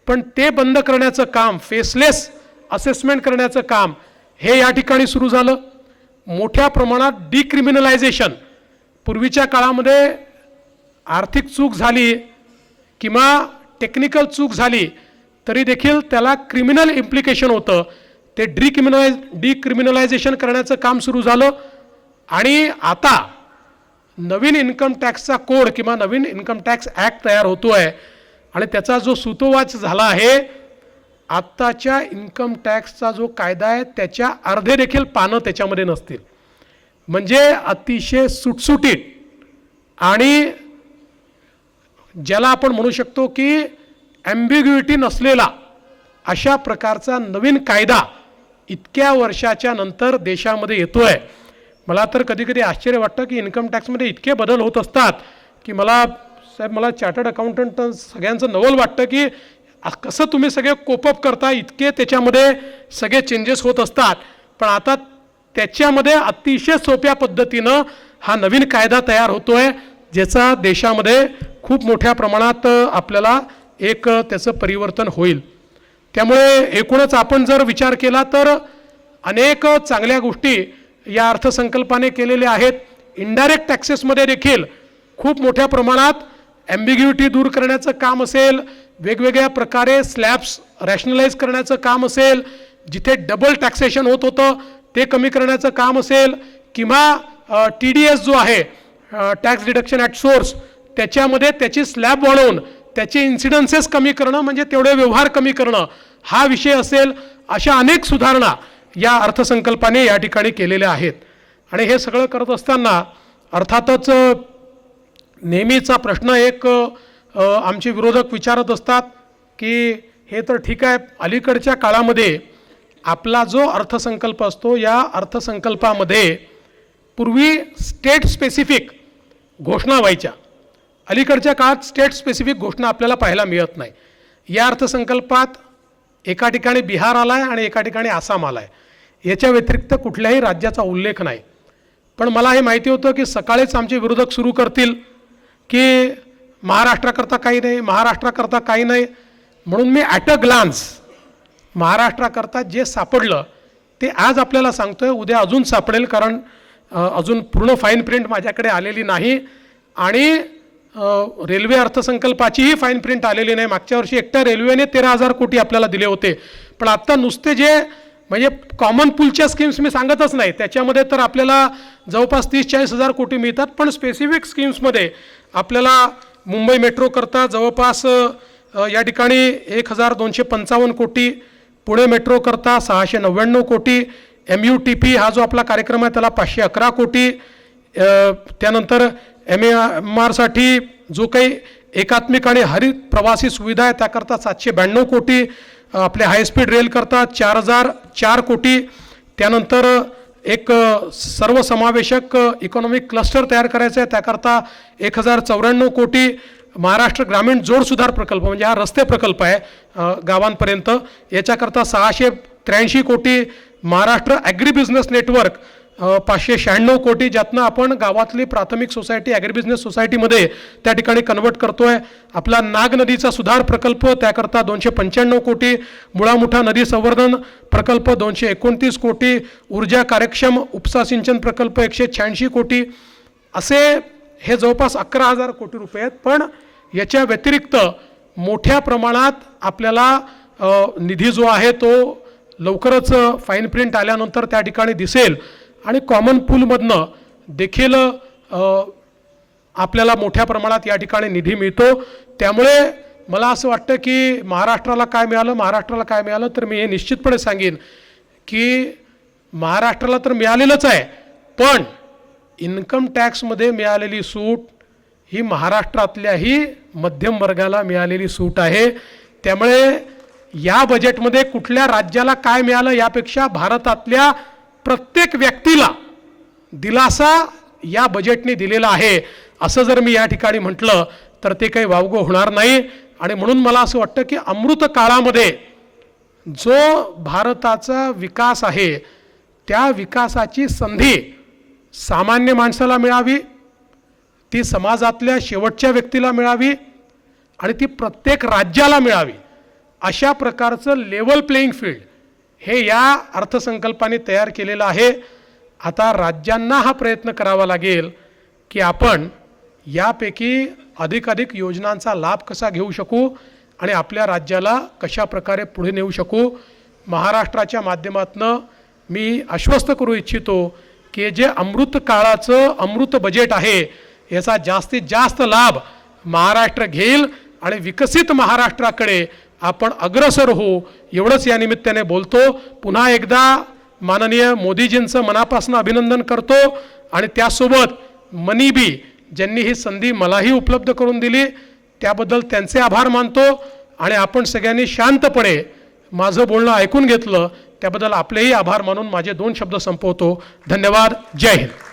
पण ते बंद करण्याचं काम, फेसलेस असेसमेंट करण्याचं काम हे या ठिकाणी सुरू झालं. मोठ्या प्रमाणात डिक्रिमिनलायझेशन, पूर्वीच्या काळामध्ये आर्थिक चूक झाली किंवा टेक्निकल चूक झाली तरी देखील त्याला क्रिमिनल इम्प्लिकेशन होतं, ते डिक्रिमिनलायझेशन करण्याचं काम सुरू झालं. आणि आता नवीन इन्कम टॅक्सचा कोड किंवा नवीन इन्कम टॅक्स ॲक्ट तयार होतो आहे आणि त्याचा जो सूतोवाच झाला आहे, आत्ताच्या इन्कम टॅक्सचा जो कायदा आहे त्याच्या अर्धे देखील पानं त्याच्यामध्ये नसतील. म्हणजे अतिशय सुटसुटीत आणि ज्याला आपण म्हणू शकतो की ॲम्बिग्युइटी नसलेला अशा प्रकारचा नवीन कायदा इतक्या वर्षाच्या नंतर देशामध्ये येतो आहे. मला तर कधी कधी आश्चर्य वाटतं की इन्कम टॅक्समध्ये इतके बदल होत असतात की मला चार्टर्ड अकाउंटंट सगळ्यांचं नवल वाटतं की कसं तुम्ही सगळे कोपअप करता, इतके त्याच्यामध्ये सगळे चेंजेस होत असतात. पण आता त्याच्यामध्ये अतिशय सोप्या पद्धतीनं हा नवीन कायदा तयार होतो आहे, ज्याचा देशामध्ये खूप मोठ्या प्रमाणात आपल्याला एक त्याचं परिवर्तन होईल. त्यामुळे एकूणच आपण जर विचार केला तर अनेक चांगल्या गोष्टी या अर्थसंकल्पाने केलेल्या आहेत. इनडायरेक्ट टॅक्सेसमध्ये देखील खूप मोठ्या प्रमाणात ॲम्बिग्युइटी दूर करण्याचं काम असेल, वेगवेगळ्या प्रकारे स्लॅब्स रॅशनलाइज करण्याचं काम असेल, जिथे डबल टॅक्सेशन होत होतं ते कमी करण्याचं काम असेल, किंवा TDS जो आहे टॅक्स डिडक्शन ॲट सोर्स, त्याच्यामध्ये त्याची स्लॅब वाढवून त्याचे इन्सिडन्सेस कमी करणं, म्हणजे तेवढे व्यवहार कमी करणं हा विषय असेल. अशा अनेक सुधारणा या अर्थसंकल्पाने या ठिकाणी केलेल्या आहेत. आणि हे सगळं करत असताना अर्थातच नेहमीचा प्रश्न एक आमचे विरोधक विचारत असतात की हे तर ठीक आहे, अलीकडच्या काळामध्ये आपला जो अर्थसंकल्प असतो, या अर्थसंकल्पामध्ये पूर्वी स्टेट स्पेसिफिक घोषणा व्हायच्या. अलीकडच्या काळात स्टेट स्पेसिफिक घोषणा आपल्याला पाहायला मिळत नाही. या अर्थसंकल्पात एका ठिकाणी बिहार आला आहे आणि एका ठिकाणी आसाम आला आहे. याच्या व्यतिरिक्त कुठल्याही राज्याचा उल्लेख नाही. पण मला हे माहिती होतं की सकाळीच आमचे विरोधक सुरू करतील की महाराष्ट्राकरता काही नाही, महाराष्ट्राकरता काही नाही. म्हणून मी ॲट अ ग्लान्स महाराष्ट्राकरता जे सापडलं ते आज आपल्याला सांगतोय. उद्या अजून सापडेल, कारण अजून पूर्ण फाईन प्रिंट माझ्याकडे आलेली नाही आणि रेल्वे अर्थसंकल्पाचीही फाईन प्रिंट आलेली नाही. मागच्या वर्षी एकट्या रेल्वेने 13,000 कोटी आपल्याला दिले होते. पण आत्ता नुसते जे म्हणजे कॉमन पूलच्या स्कीम्स मी सांगतच नाही, त्याच्यामध्ये तर आपल्याला जवळपास 30-40,000 कोटी मिळतात. पण स्पेसिफिक स्कीम्समध्ये आपल्याला मुंबई मेट्रो करता जवळपास या ठिकाणी 1,255 कोटी, पुणे मेट्रो करता 699 कोटी, MUTP हा जो आपला कार्यक्रम आहे त्याला 511 कोटी, त्यानंतर MMRसाठी जो काही एकात्मिक आणि हरित प्रवासी सुविधा आहे त्याकरता 792 कोटी, आपले हायस्पीड रेल करता 4,004 कोटी, त्यानंतर एक सर्वसमावेशक इकॉनॉमिक क्लस्टर तयार करायचं आहे त्याकरता 1,094 कोटी, महाराष्ट्र ग्रामीण जोड सुधार प्रकल्प म्हणजे हा रस्ते प्रकल्प आहे गावांपर्यंत, याच्याकरता 683 कोटी, महाराष्ट्र ॲग्री बिझनेस नेटवर्क 596 कोटी, ज्यातनं आपण गावातली प्राथमिक सोसायटी ॲग्री बिझनेस सोसायटीमध्ये त्या ठिकाणी कन्वर्ट करतो आहे. आपला नाग नदीचा सुधार प्रकल्प त्याकरता 295 कोटी, मुळामुठा नदी संवर्धन प्रकल्प 229 कोटी, ऊर्जा कार्यक्षम उपसा सिंचन प्रकल्प 186 कोटी, असे हे जवळपास 11,000 कोटी रुपये आहेत. पण याच्या व्यतिरिक्त मोठ्या प्रमाणात आपल्याला निधी जो आहे तो लवकरच फाईन प्रिंट आल्यानंतर त्या ठिकाणी दिसेल आणि कॉमन पूलमधनं देखील आपल्याला मोठ्या प्रमाणात या ठिकाणी निधी मिळतो. त्यामुळे मला असं वाटतं की महाराष्ट्राला काय मिळालं तर मी हे निश्चितपणे सांगेन की महाराष्ट्राला तर मिळालेलंच आहे, पण इन्कम टॅक्समध्ये मिळालेली सूट ही महाराष्ट्रातल्याही मध्यम वर्गाला मिळालेली सूट आहे. त्यामुळे या बजेटमध्ये कुठल्या राज्याला काय मिळालं यापेक्षा भारतातल्या प्रत्येक व्यक्तीला दिलासा या बजेटने दिलेला आहे, असं जर मी या ठिकाणी म्हटलं तर ते काही वावगं होणार नाही. आणि म्हणून मला असं वाटतं की अमृत काळामध्ये जो भारताचा विकास आहे त्या विकासाची संधी सामान्य माणसाला मिळावी, ती समाजातल्या शेवटच्या व्यक्तीला मिळावी आणि ती प्रत्येक राज्याला मिळावी, अशा प्रकारचं लेवल प्लेइंग फील्ड हे या अर्थसंकल्पाने तयार केलेलं आहे. आता राज्यांना हा प्रयत्न करावा लागेल की आपण यापैकी अधिकाधिक योजनांचा लाभ कसा घेऊ शकू आणि आपल्या राज्याला कशा प्रकारे पुढे नेऊ शकू. महाराष्ट्राच्या माध्यमातून मी आश्वस्त करू इच्छितो की जे अमृत काळाचं अमृत बजेट आहे याचा जास्तीत जास्त लाभ महाराष्ट्र घेईल आणि विकसित महाराष्ट्राकडे आपण अग्रसर होऊ, एवढंच या निमित्ताने बोलतो. पुन्हा एकदा माननीय मोदीजींचं मनापासून अभिनंदन करतो आणि त्यासोबत मनीबी ज्यांनी ही संधी मलाही उपलब्ध करून दिली त्याबद्दल त्यांचे आभार मानतो. आणि आपण सगळ्यांनी शांतपणे माझं बोलणं ऐकून घेतलं त्याबद्दल आपलेही आभार मानून माझे 2 शब्द संपवतो. धन्यवाद. जय हिंद.